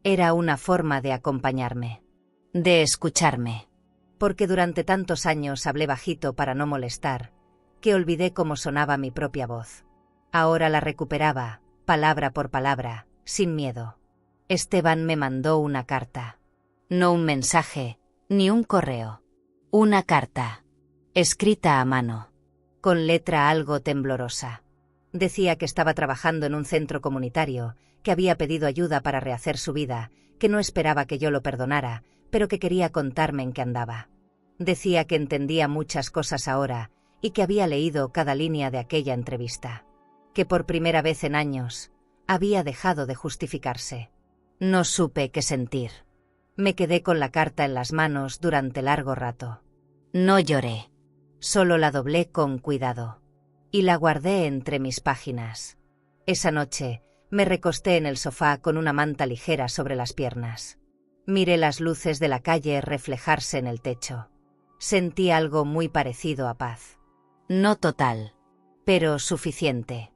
Era una forma de acompañarme. De escucharme. Porque durante tantos años hablé bajito para no molestar, que olvidé cómo sonaba mi propia voz. Ahora la recuperaba, palabra por palabra, sin miedo. Esteban me mandó una carta. No un mensaje, ni un correo. Una carta. Escrita a mano. Con letra algo temblorosa. Decía que estaba trabajando en un centro comunitario, que había pedido ayuda para rehacer su vida, que no esperaba que yo lo perdonara, pero que quería contarme en qué andaba. Decía que entendía muchas cosas ahora y que había leído cada línea de aquella entrevista. Que por primera vez en años había dejado de justificarse. No supe qué sentir. Me quedé con la carta en las manos durante largo rato. No lloré. Solo la doblé con cuidado. Y la guardé entre mis páginas. Esa noche me recosté en el sofá con una manta ligera sobre las piernas. Miré las luces de la calle reflejarse en el techo. Sentí algo muy parecido a paz. No total, pero suficiente.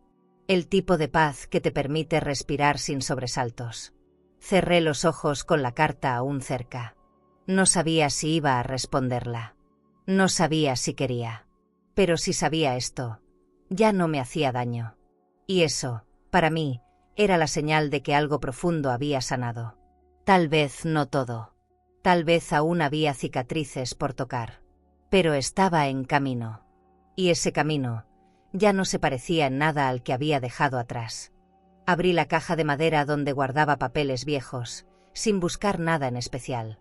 El tipo de paz que te permite respirar sin sobresaltos. Cerré los ojos con la carta aún cerca. No sabía si iba a responderla. No sabía si quería. Pero si sabía esto, ya no me hacía daño. Y eso, para mí, era la señal de que algo profundo había sanado. Tal vez no todo. Tal vez aún había cicatrices por tocar. Pero estaba en camino. Y ese camino ya no se parecía en nada al que había dejado atrás. Abrí la caja de madera donde guardaba papeles viejos, sin buscar nada en especial.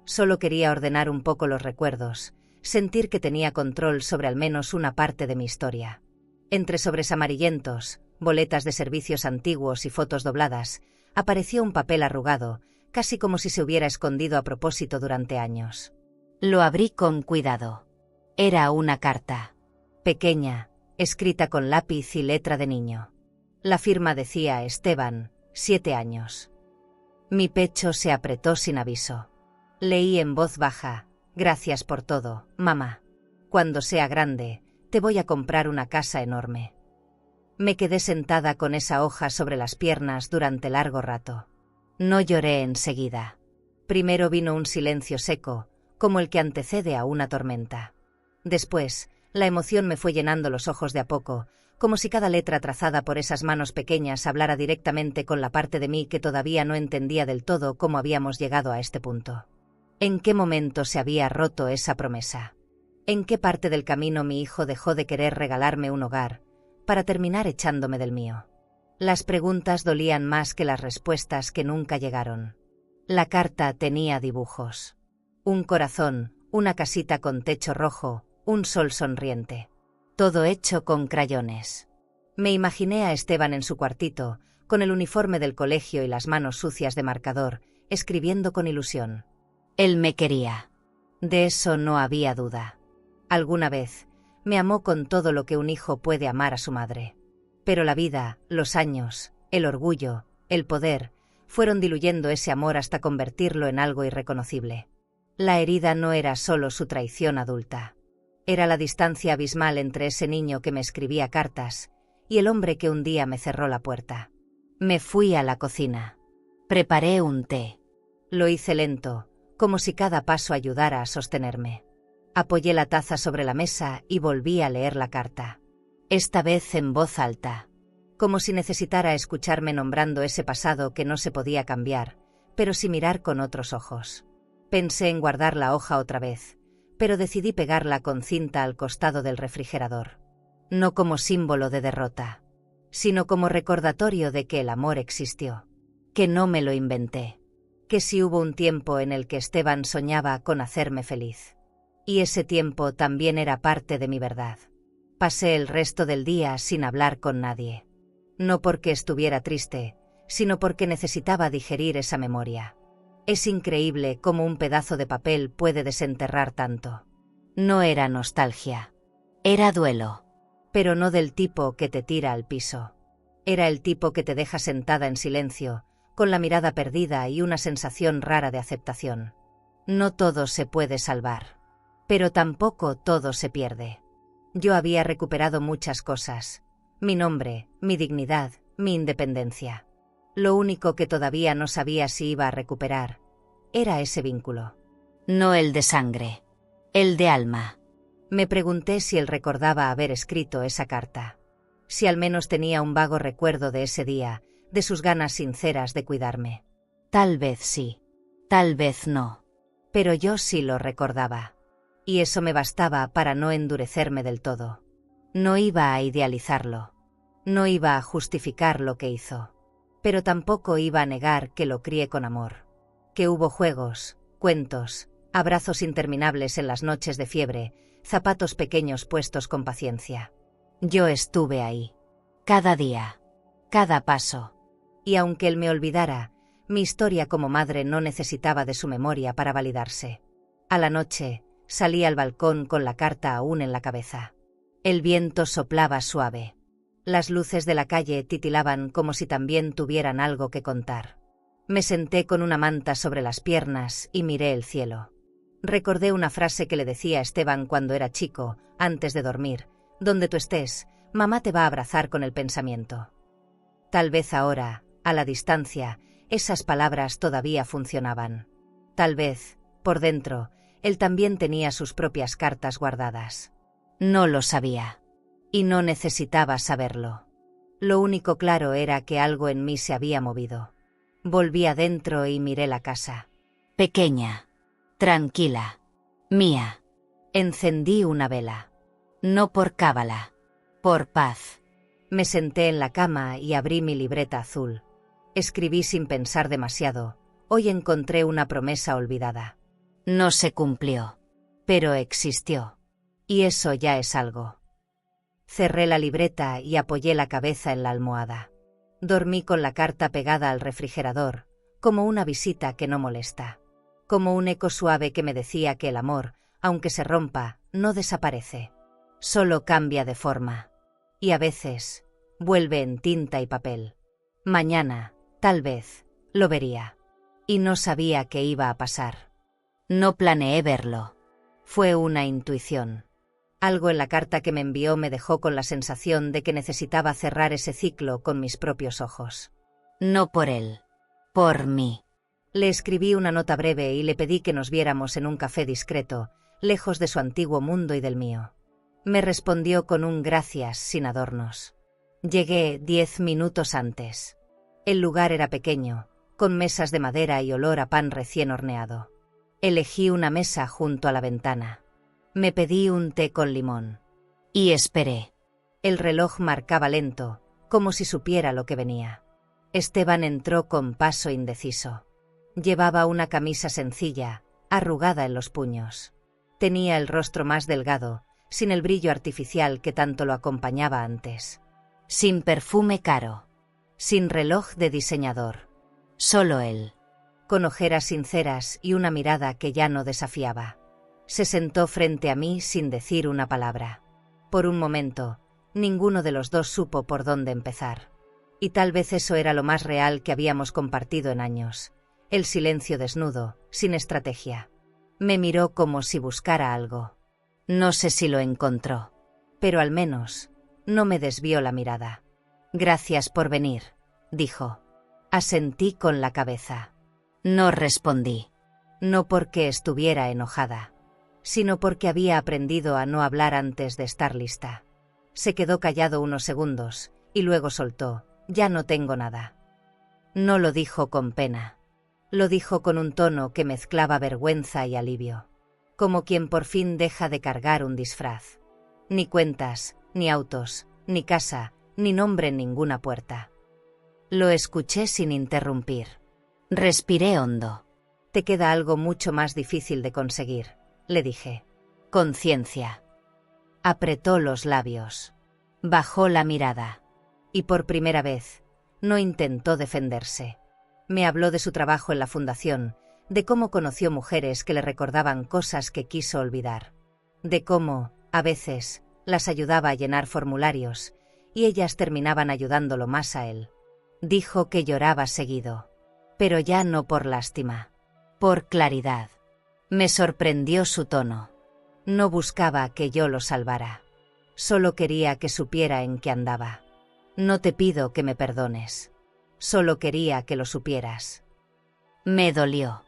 Solo quería ordenar un poco los recuerdos, sentir que tenía control sobre al menos una parte de mi historia. Entre sobres amarillentos, boletas de servicios antiguos y fotos dobladas, apareció un papel arrugado, casi como si se hubiera escondido a propósito durante años. Lo abrí con cuidado. Era una carta. Pequeña, escrita con lápiz y letra de niño. La firma decía Esteban, 7 años. Mi pecho se apretó sin aviso. Leí en voz baja, gracias por todo, mamá. Cuando sea grande, te voy a comprar una casa enorme. Me quedé sentada con esa hoja sobre las piernas durante largo rato. No lloré enseguida. Primero vino un silencio seco, como el que antecede a una tormenta. Después, la emoción me fue llenando los ojos de a poco, como si cada letra trazada por esas manos pequeñas hablara directamente con la parte de mí que todavía no entendía del todo cómo habíamos llegado a este punto. ¿En qué momento se había roto esa promesa? ¿En qué parte del camino mi hijo dejó de querer regalarme un hogar, para terminar echándome del mío? Las preguntas dolían más que las respuestas que nunca llegaron. La carta tenía dibujos. Un corazón, una casita con techo rojo, un sol sonriente. Todo hecho con crayones. Me imaginé a Esteban en su cuartito, con el uniforme del colegio y las manos sucias de marcador, escribiendo con ilusión. Él me quería. De eso no había duda. Alguna vez, me amó con todo lo que un hijo puede amar a su madre. Pero la vida, los años, el orgullo, el poder, fueron diluyendo ese amor hasta convertirlo en algo irreconocible. La herida no era solo su traición adulta. Era la distancia abismal entre ese niño que me escribía cartas y el hombre que un día me cerró la puerta. Me fui a la cocina. Preparé un té. Lo hice lento, como si cada paso ayudara a sostenerme. Apoyé la taza sobre la mesa y volví a leer la carta. Esta vez en voz alta, como si necesitara escucharme nombrando ese pasado que no se podía cambiar, pero sí mirar con otros ojos. Pensé en guardar la hoja otra vez, pero decidí pegarla con cinta al costado del refrigerador. No como símbolo de derrota, sino como recordatorio de que el amor existió, que no me lo inventé, que sí hubo un tiempo en el que Esteban soñaba con hacerme feliz. Y ese tiempo también era parte de mi verdad. Pasé el resto del día sin hablar con nadie. No porque estuviera triste, sino porque necesitaba digerir esa memoria. Es increíble cómo un pedazo de papel puede desenterrar tanto. No era nostalgia. Era duelo. Pero no del tipo que te tira al piso. Era el tipo que te deja sentada en silencio, con la mirada perdida y una sensación rara de aceptación. No todo se puede salvar. Pero tampoco todo se pierde. Yo había recuperado muchas cosas. Mi nombre, mi dignidad, mi independencia. Lo único que todavía no sabía si iba a recuperar era ese vínculo. No el de sangre. El de alma. Me pregunté si él recordaba haber escrito esa carta. Si al menos tenía un vago recuerdo de ese día, de sus ganas sinceras de cuidarme. Tal vez sí. Tal vez no. Pero yo sí lo recordaba. Y eso me bastaba para no endurecerme del todo. No iba a idealizarlo. No iba a justificar lo que hizo. Pero tampoco iba a negar que lo crié con amor. Que hubo juegos, cuentos, abrazos interminables en las noches de fiebre, zapatos pequeños puestos con paciencia. Yo estuve ahí. Cada día. Cada paso. Y aunque él me olvidara, mi historia como madre no necesitaba de su memoria para validarse. A la noche, salí al balcón con la carta aún en la cabeza. El viento soplaba suave. Las luces de la calle titilaban como si también tuvieran algo que contar. Me senté con una manta sobre las piernas y miré el cielo. Recordé una frase que le decía a Esteban cuando era chico, antes de dormir: donde tú estés, mamá te va a abrazar con el pensamiento. Tal vez ahora, a la distancia, esas palabras todavía funcionaban. Tal vez, por dentro, él también tenía sus propias cartas guardadas. No lo sabía. Y no necesitaba saberlo. Lo único claro era que algo en mí se había movido. Volví adentro y miré la casa. Pequeña. Tranquila. Mía. Encendí una vela. No por cábala. Por paz. Me senté en la cama y abrí mi libreta azul. Escribí sin pensar demasiado. Hoy encontré una promesa olvidada. No se cumplió. Pero existió. Y eso ya es algo. Cerré la libreta y apoyé la cabeza en la almohada. Dormí con la carta pegada al refrigerador, como una visita que no molesta. Como un eco suave que me decía que el amor, aunque se rompa, no desaparece. Solo cambia de forma. Y a veces, vuelve en tinta y papel. Mañana, tal vez, lo vería. Y no sabía qué iba a pasar. No planeé verlo. Fue una intuición. Algo en la carta que me envió me dejó con la sensación de que necesitaba cerrar ese ciclo con mis propios ojos. No por él. Por mí. Le escribí una nota breve y le pedí que nos viéramos en un café discreto, lejos de su antiguo mundo y del mío. Me respondió con un gracias sin adornos. Llegué 10 minutos antes. El lugar era pequeño, con mesas de madera y olor a pan recién horneado. Elegí una mesa junto a la ventana. Me pedí un té con limón. Y esperé. El reloj marcaba lento, como si supiera lo que venía. Esteban entró con paso indeciso. Llevaba una camisa sencilla, arrugada en los puños. Tenía el rostro más delgado, sin el brillo artificial que tanto lo acompañaba antes. Sin perfume caro. Sin reloj de diseñador. Solo él. Con ojeras sinceras y una mirada que ya no desafiaba. Se sentó frente a mí sin decir una palabra. Por un momento, ninguno de los dos supo por dónde empezar. Y tal vez eso era lo más real que habíamos compartido en años. El silencio desnudo, sin estrategia. Me miró como si buscara algo. No sé si lo encontró. Pero al menos, no me desvió la mirada. Gracias por venir, dijo. Asentí con la cabeza. No respondí. No porque estuviera enojada, sino porque había aprendido a no hablar antes de estar lista. Se quedó callado unos segundos, y luego soltó: ya no tengo nada. No lo dijo con pena. Lo dijo con un tono que mezclaba vergüenza y alivio. Como quien por fin deja de cargar un disfraz. Ni cuentas, ni autos, ni casa, ni nombre en ninguna puerta. Lo escuché sin interrumpir. Respiré hondo. Te queda algo mucho más difícil de conseguir, le dije. Conciencia. Apretó los labios. Bajó la mirada. Y por primera vez, no intentó defenderse. Me habló de su trabajo en la fundación, de cómo conoció mujeres que le recordaban cosas que quiso olvidar. De cómo, a veces, las ayudaba a llenar formularios, y ellas terminaban ayudándolo más a él. Dijo que lloraba seguido. Pero ya no por lástima. Por claridad. Me sorprendió su tono. No buscaba que yo lo salvara. Solo quería que supiera en qué andaba. No te pido que me perdones. Solo quería que lo supieras. Me dolió.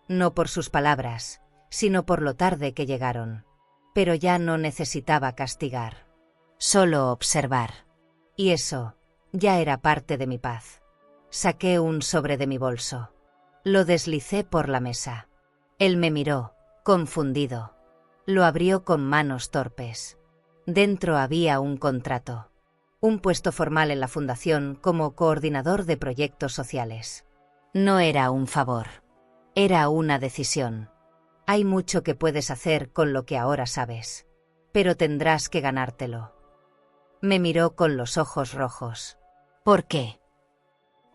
No por sus palabras, sino por lo tarde que llegaron. Pero ya no necesitaba castigar. Solo observar. Y eso, ya era parte de mi paz. Saqué un sobre de mi bolso. Lo deslicé por la mesa. Él me miró, confundido. Lo abrió con manos torpes. Dentro había un contrato. Un puesto formal en la fundación como coordinador de proyectos sociales. No era un favor. Era una decisión. Hay mucho que puedes hacer con lo que ahora sabes. Pero tendrás que ganártelo. Me miró con los ojos rojos. ¿Por qué?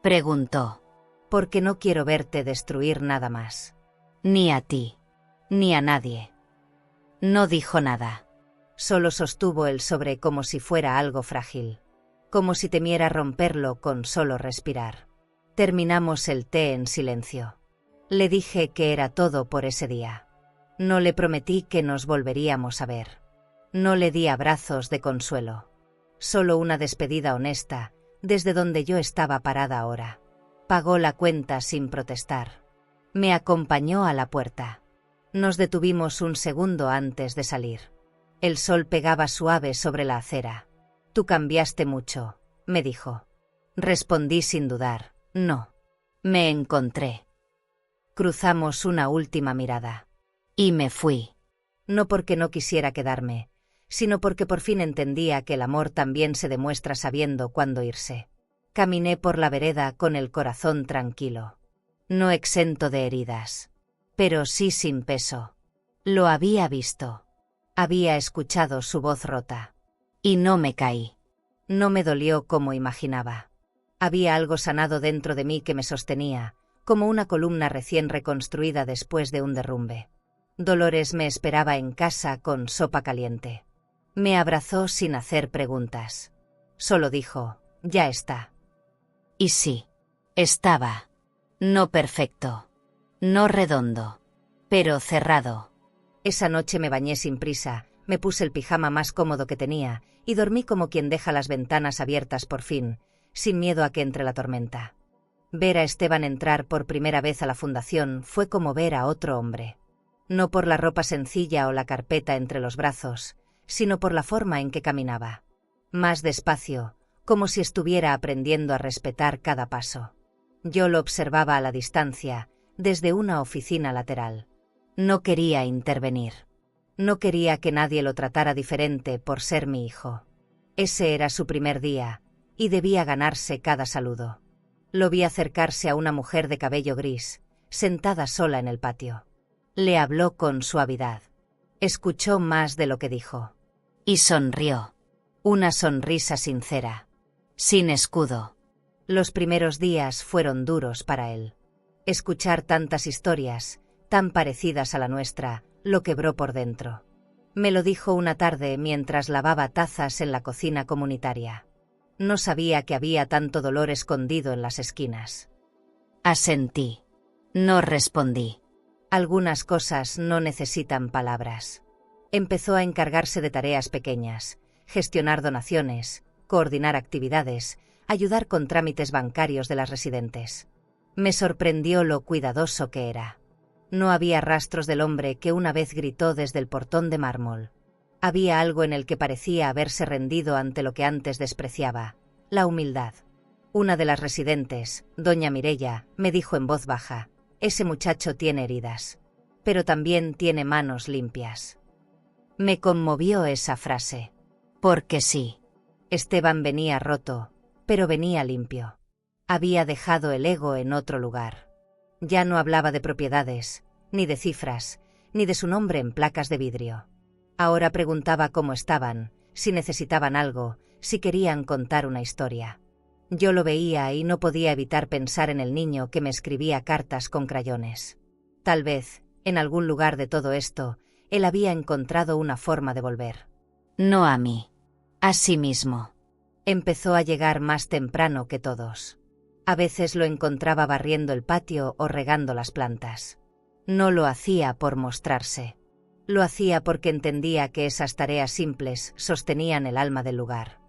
Preguntó. Porque no quiero verte destruir nada más. Ni a ti. Ni a nadie. No dijo nada. Solo sostuvo el sobre como si fuera algo frágil. Como si temiera romperlo con solo respirar. Terminamos el té en silencio. Le dije que era todo por ese día. No le prometí que nos volveríamos a ver. No le di abrazos de consuelo. Solo una despedida honesta, desde donde yo estaba parada ahora. Pagó la cuenta sin protestar. Me acompañó a la puerta. Nos detuvimos un segundo antes de salir. El sol pegaba suave sobre la acera. Tú cambiaste mucho, me dijo. Respondí sin dudar, no. Me encontré. Cruzamos una última mirada. Y me fui. No porque no quisiera quedarme, sino porque por fin entendía que el amor también se demuestra sabiendo cuándo irse. Caminé por la vereda con el corazón tranquilo. No exento de heridas. Pero sí sin peso. Lo había visto. Había escuchado su voz rota. Y no me caí. No me dolió como imaginaba. Había algo sanado dentro de mí que me sostenía, como una columna recién reconstruida después de un derrumbe. Dolores me esperaba en casa con sopa caliente. Me abrazó sin hacer preguntas. Solo dijo, ya está. Y sí, estaba. No perfecto. No redondo. Pero cerrado. Esa noche me bañé sin prisa, me puse el pijama más cómodo que tenía, y dormí como quien deja las ventanas abiertas por fin, sin miedo a que entre la tormenta. Ver a Esteban entrar por primera vez a la fundación fue como ver a otro hombre. No por la ropa sencilla o la carpeta entre los brazos, sino por la forma en que caminaba. Más despacio, como si estuviera aprendiendo a respetar cada paso. Yo lo observaba a la distancia, desde una oficina lateral. No quería intervenir. No quería que nadie lo tratara diferente por ser mi hijo. Ese era su primer día, y debía ganarse cada saludo. Lo vi acercarse a una mujer de cabello gris, sentada sola en el patio. Le habló con suavidad. Escuchó más de lo que dijo. Y sonrió. Una sonrisa sincera. Sin escudo. Los primeros días fueron duros para él. Escuchar tantas historias, tan parecidas a la nuestra, lo quebró por dentro. Me lo dijo una tarde mientras lavaba tazas en la cocina comunitaria. No sabía que había tanto dolor escondido en las esquinas. Asentí. No respondí. Algunas cosas no necesitan palabras. Empezó a encargarse de tareas pequeñas, gestionar donaciones, coordinar actividades, ayudar con trámites bancarios de las residentes. Me sorprendió lo cuidadoso que era. No había rastros del hombre que una vez gritó desde el portón de mármol. Había algo en el que parecía haberse rendido ante lo que antes despreciaba, la humildad. Una de las residentes, doña Mireia, me dijo en voz baja, ese muchacho tiene heridas, pero también tiene manos limpias. Me conmovió esa frase. Porque sí. Esteban venía roto, pero venía limpio. Había dejado el ego en otro lugar. Ya no hablaba de propiedades, ni de cifras, ni de su nombre en placas de vidrio. Ahora preguntaba cómo estaban, si necesitaban algo, si querían contar una historia. Yo lo veía y no podía evitar pensar en el niño que me escribía cartas con crayones. Tal vez, en algún lugar de todo esto, él había encontrado una forma de volver. No a mí. A sí mismo. Empezó a llegar más temprano que todos. A veces lo encontraba barriendo el patio o regando las plantas. No lo hacía por mostrarse. Lo hacía porque entendía que esas tareas simples sostenían el alma del lugar.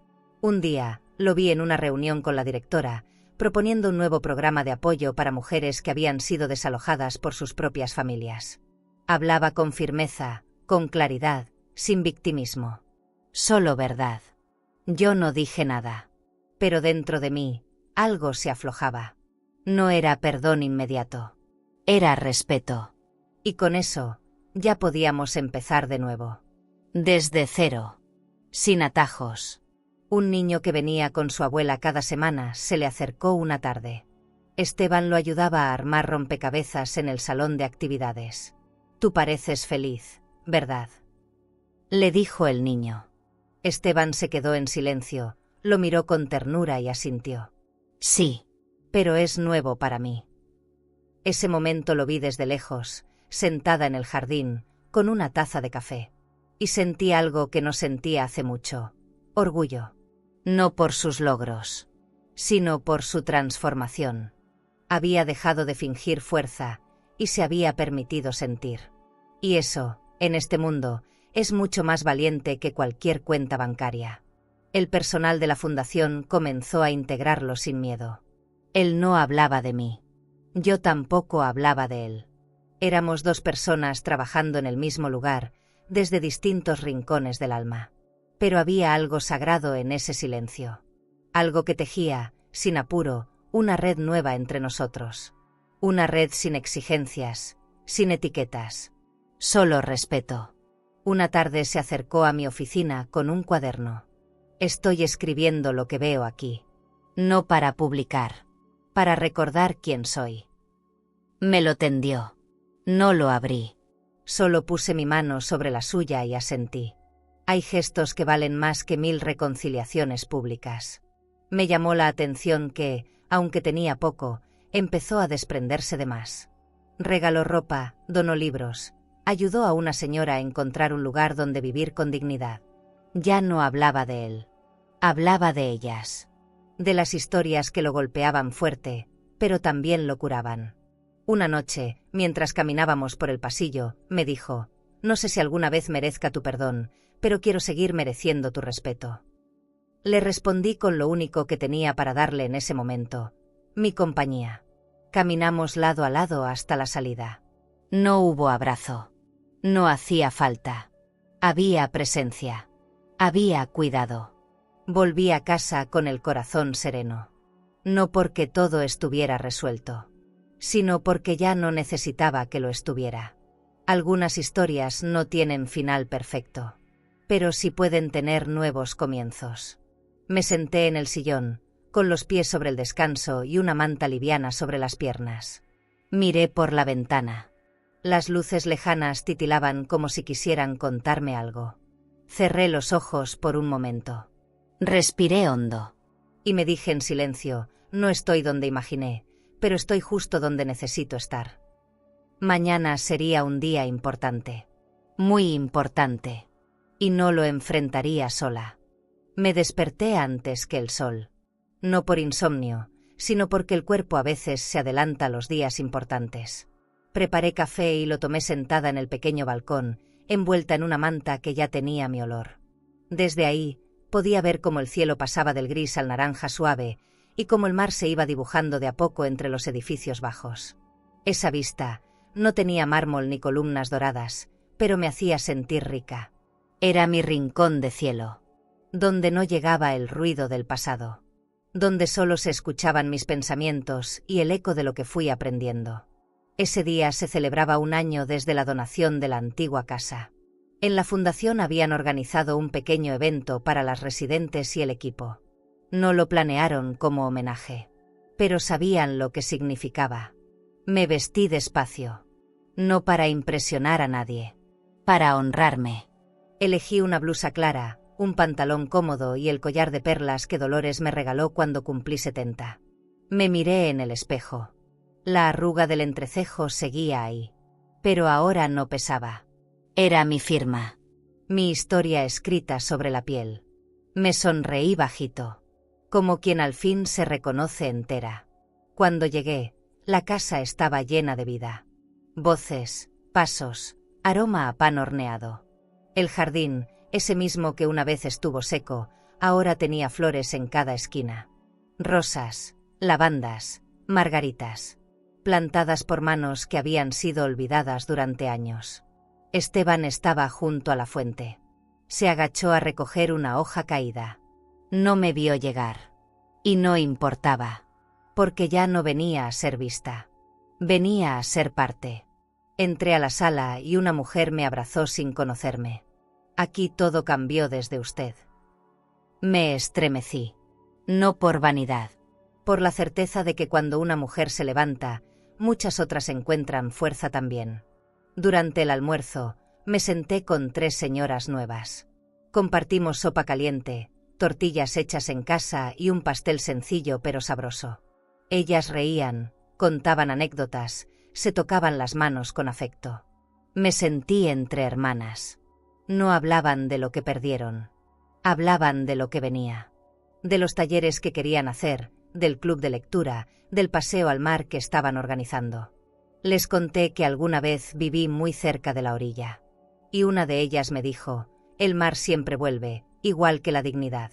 Un día, lo vi en una reunión con la directora, proponiendo un nuevo programa de apoyo para mujeres que habían sido desalojadas por sus propias familias. Hablaba con firmeza, con claridad, sin victimismo. Solo verdad. Yo no dije nada. Pero dentro de mí, algo se aflojaba. No era perdón inmediato. Era respeto. Y con eso, ya podíamos empezar de nuevo. Desde cero. Sin atajos. Un niño que venía con su abuela cada semana se le acercó una tarde. Esteban lo ayudaba a armar rompecabezas en el salón de actividades. «Tú pareces feliz, ¿verdad?», le dijo el niño. Esteban se quedó en silencio, lo miró con ternura y asintió. «Sí, pero es nuevo para mí». Ese momento lo vi desde lejos, sentada en el jardín, con una taza de café. Y sentí algo que no sentía hace mucho. Orgullo. No por sus logros, sino por su transformación. Había dejado de fingir fuerza y se había permitido sentir. Y eso, en este mundo, es mucho más valiente que cualquier cuenta bancaria. El personal de la fundación comenzó a integrarlo sin miedo. Él no hablaba de mí. Yo tampoco hablaba de él. Éramos dos personas trabajando en el mismo lugar, desde distintos rincones del alma. Pero había algo sagrado en ese silencio. Algo que tejía, sin apuro, una red nueva entre nosotros. Una red sin exigencias, sin etiquetas. Solo respeto. Una tarde se acercó a mi oficina con un cuaderno. Estoy escribiendo lo que veo aquí. No para publicar. Para recordar quién soy. Me lo tendió. No lo abrí. Solo puse mi mano sobre la suya y asentí. Hay gestos que valen más que 1000 reconciliaciones públicas. Me llamó la atención que, aunque tenía poco, empezó a desprenderse de más. Regaló ropa, donó libros, ayudó a una señora a encontrar un lugar donde vivir con dignidad. Ya no hablaba de él. Hablaba de ellas. De las historias que lo golpeaban fuerte, pero también lo curaban. Una noche, mientras caminábamos por el pasillo, me dijo: «No sé si alguna vez merezca tu perdón, pero quiero seguir mereciendo tu respeto». Le respondí con lo único que tenía para darle en ese momento: mi compañía. Caminamos lado a lado hasta la salida. No hubo abrazo. No hacía falta. Había presencia. Había cuidado. Volví a casa con el corazón sereno. No porque todo estuviera resuelto, sino porque ya no necesitaba que lo estuviera. Algunas historias no tienen final perfecto, pero sí pueden tener nuevos comienzos. Me senté en el sillón, con los pies sobre el descanso y una manta liviana sobre las piernas. Miré por la ventana. Las luces lejanas titilaban como si quisieran contarme algo. Cerré los ojos por un momento. Respiré hondo. Y me dije en silencio: no estoy donde imaginé, pero estoy justo donde necesito estar. Mañana sería un día importante. Muy importante. Y no lo enfrentaría sola. Me desperté antes que el sol. No por insomnio, sino porque el cuerpo a veces se adelanta a los días importantes. Preparé café y lo tomé sentada en el pequeño balcón, envuelta en una manta que ya tenía mi olor. Desde ahí, podía ver cómo el cielo pasaba del gris al naranja suave y cómo el mar se iba dibujando de a poco entre los edificios bajos. Esa vista no tenía mármol ni columnas doradas, pero me hacía sentir rica. Era mi rincón de cielo, donde no llegaba el ruido del pasado, donde solo se escuchaban mis pensamientos y el eco de lo que fui aprendiendo. Ese día se celebraba 1 año desde la donación de la antigua casa. En la fundación habían organizado un pequeño evento para las residentes y el equipo. No lo planearon como homenaje, pero sabían lo que significaba. Me vestí despacio, no para impresionar a nadie, para honrarme. Elegí una blusa clara, un pantalón cómodo y el collar de perlas que Dolores me regaló cuando cumplí 70. Me miré en el espejo. La arruga del entrecejo seguía ahí. Pero ahora no pesaba. Era mi firma. Mi historia escrita sobre la piel. Me sonreí bajito, como quien al fin se reconoce entera. Cuando llegué, la casa estaba llena de vida. Voces, pasos, aroma a pan horneado. El jardín, ese mismo que una vez estuvo seco, ahora tenía flores en cada esquina. Rosas, lavandas, margaritas, plantadas por manos que habían sido olvidadas durante años. Esteban estaba junto a la fuente. Se agachó a recoger una hoja caída. No me vio llegar. Y no importaba. Porque ya no venía a ser vista. Venía a ser parte. Entré a la sala y una mujer me abrazó sin conocerme. Aquí todo cambió desde usted. Me estremecí. No por vanidad. Por la certeza de que cuando una mujer se levanta, muchas otras encuentran fuerza también. Durante el almuerzo, me senté con 3 señoras nuevas. Compartimos sopa caliente, tortillas hechas en casa y un pastel sencillo pero sabroso. Ellas reían, contaban anécdotas, se tocaban las manos con afecto. Me sentí entre hermanas. No hablaban de lo que perdieron. Hablaban de lo que venía. De los talleres que querían hacer, del club de lectura, del paseo al mar que estaban organizando. Les conté que alguna vez viví muy cerca de la orilla. Y una de ellas me dijo, el mar siempre vuelve, igual que la dignidad.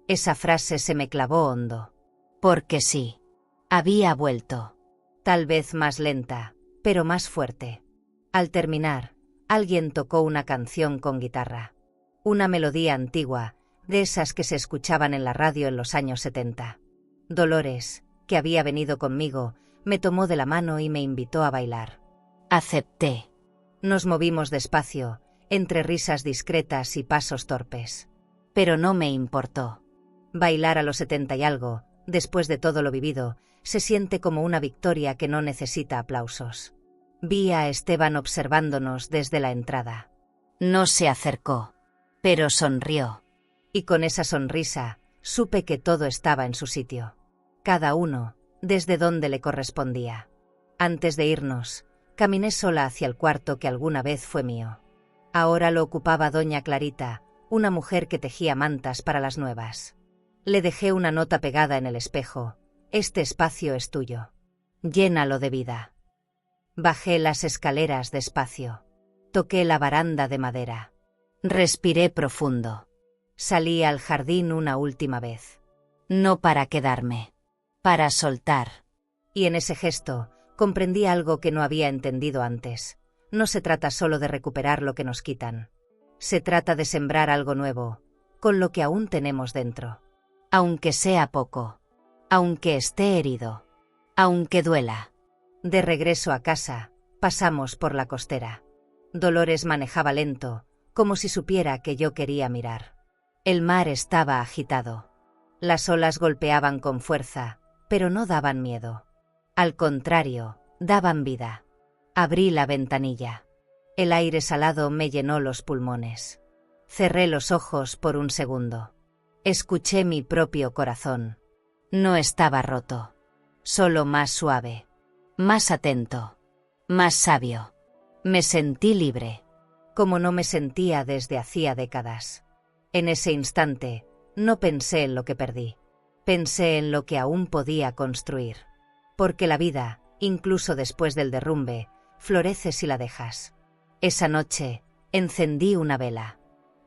Esa frase se me clavó hondo. Porque sí. Había vuelto. Tal vez más lenta, pero más fuerte. Al terminar, alguien tocó una canción con guitarra. Una melodía antigua, de esas que se escuchaban en la radio en los años 70. Dolores, que había venido conmigo, me tomó de la mano y me invitó a bailar. Acepté. Nos movimos despacio, entre risas discretas y pasos torpes. Pero no me importó. Bailar a los 70 y algo, después de todo lo vivido, se siente como una victoria que no necesita aplausos. Vi a Esteban observándonos desde la entrada. No se acercó, pero sonrió. Y con esa sonrisa, supe que todo estaba en su sitio. Cada uno, desde donde le correspondía. Antes de irnos, caminé sola hacia el cuarto que alguna vez fue mío. Ahora lo ocupaba doña Clarita, una mujer que tejía mantas para las nuevas. Le dejé una nota pegada en el espejo. Este espacio es tuyo. Llénalo de vida. Bajé las escaleras despacio. Toqué la baranda de madera. Respiré profundo. Salí al jardín una última vez. No para quedarme. Para soltar. Y en ese gesto, comprendí algo que no había entendido antes. No se trata solo de recuperar lo que nos quitan. Se trata de sembrar algo nuevo, con lo que aún tenemos dentro. Aunque sea poco. Aunque esté herido. Aunque duela. De regreso a casa, pasamos por la costera. Dolores manejaba lento, como si supiera que yo quería mirar. El mar estaba agitado. Las olas golpeaban con fuerza, pero no daban miedo. Al contrario, daban vida. Abrí la ventanilla. El aire salado me llenó los pulmones. Cerré los ojos por un segundo. Escuché mi propio corazón. No estaba roto, solo más suave, más atento, más sabio. Me sentí libre, como no me sentía desde hacía décadas. En ese instante, no pensé en lo que perdí. Pensé en lo que aún podía construir. Porque la vida, incluso después del derrumbe, florece si la dejas. Esa noche, encendí una vela.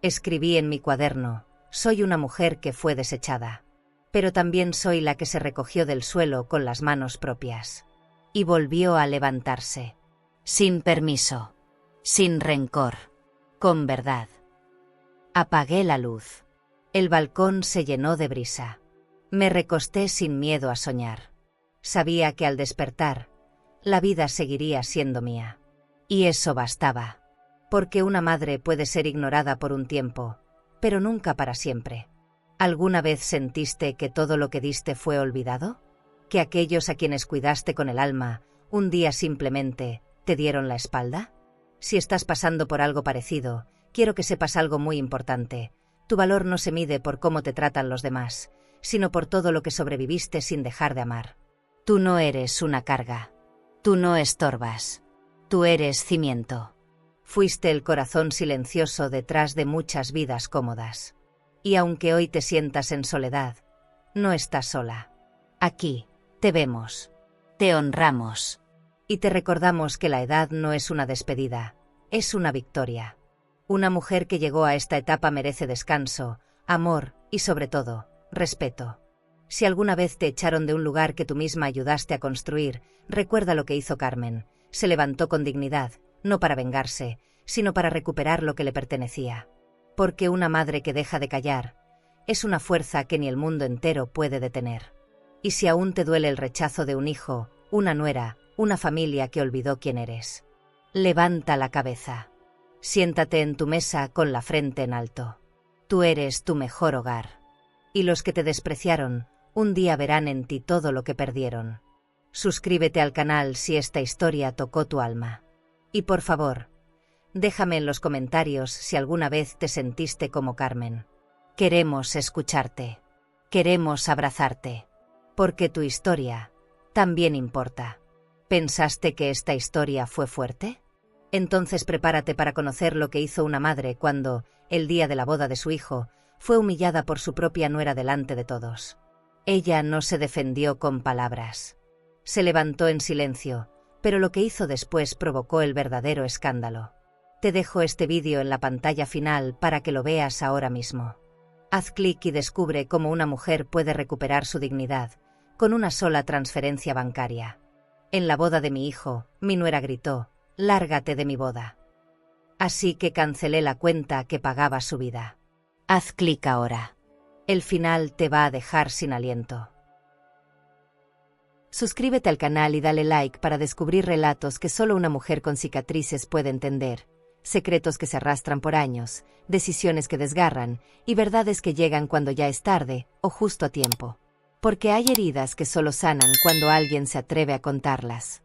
Escribí en mi cuaderno, soy una mujer que fue desechada. Pero también soy la que se recogió del suelo con las manos propias. Y volvió a levantarse. Sin permiso. Sin rencor. Con verdad. Apagué la luz. El balcón se llenó de brisa. Me recosté sin miedo a soñar. Sabía que al despertar, la vida seguiría siendo mía. Y eso bastaba. Porque una madre puede ser ignorada por un tiempo, pero nunca para siempre. ¿Alguna vez sentiste que todo lo que diste fue olvidado? ¿Que aquellos a quienes cuidaste con el alma, un día simplemente, te dieron la espalda? Si estás pasando por algo parecido, quiero que sepas algo muy importante. Tu valor no se mide por cómo te tratan los demás, sino por todo lo que sobreviviste sin dejar de amar. Tú no eres una carga. Tú no estorbas. Tú eres cimiento. Fuiste el corazón silencioso detrás de muchas vidas cómodas. Y aunque hoy te sientas en soledad, no estás sola. Aquí, te vemos. Te honramos. Y te recordamos que la edad no es una despedida, es una victoria. Una mujer que llegó a esta etapa merece descanso, amor y, sobre todo, respeto. Si alguna vez te echaron de un lugar que tú misma ayudaste a construir, recuerda lo que hizo Carmen. Se levantó con dignidad, no para vengarse, sino para recuperar lo que le pertenecía. Porque una madre que deja de callar es una fuerza que ni el mundo entero puede detener. Y si aún te duele el rechazo de un hijo, una nuera, una familia que olvidó quién eres, levanta la cabeza. Siéntate en tu mesa con la frente en alto. Tú eres tu mejor hogar. Y los que te despreciaron, un día verán en ti todo lo que perdieron. Suscríbete al canal si esta historia tocó tu alma. Y por favor, déjame en los comentarios si alguna vez te sentiste como Carmen. Queremos escucharte. Queremos abrazarte. Porque tu historia también importa. ¿Pensaste que esta historia fue fuerte? Entonces prepárate para conocer lo que hizo una madre cuando, el día de la boda de su hijo, fue humillada por su propia nuera delante de todos. Ella no se defendió con palabras. Se levantó en silencio, pero lo que hizo después provocó el verdadero escándalo. Te dejo este vídeo en la pantalla final para que lo veas ahora mismo. Haz clic y descubre cómo una mujer puede recuperar su dignidad con una sola transferencia bancaria. En la boda de mi hijo, mi nuera gritó: «Lárgate de mi boda». Así que cancelé la cuenta que pagaba su vida. Haz clic ahora. El final te va a dejar sin aliento. Suscríbete al canal y dale like para descubrir relatos que solo una mujer con cicatrices puede entender, secretos que se arrastran por años, decisiones que desgarran y verdades que llegan cuando ya es tarde o justo a tiempo. Porque hay heridas que solo sanan cuando alguien se atreve a contarlas.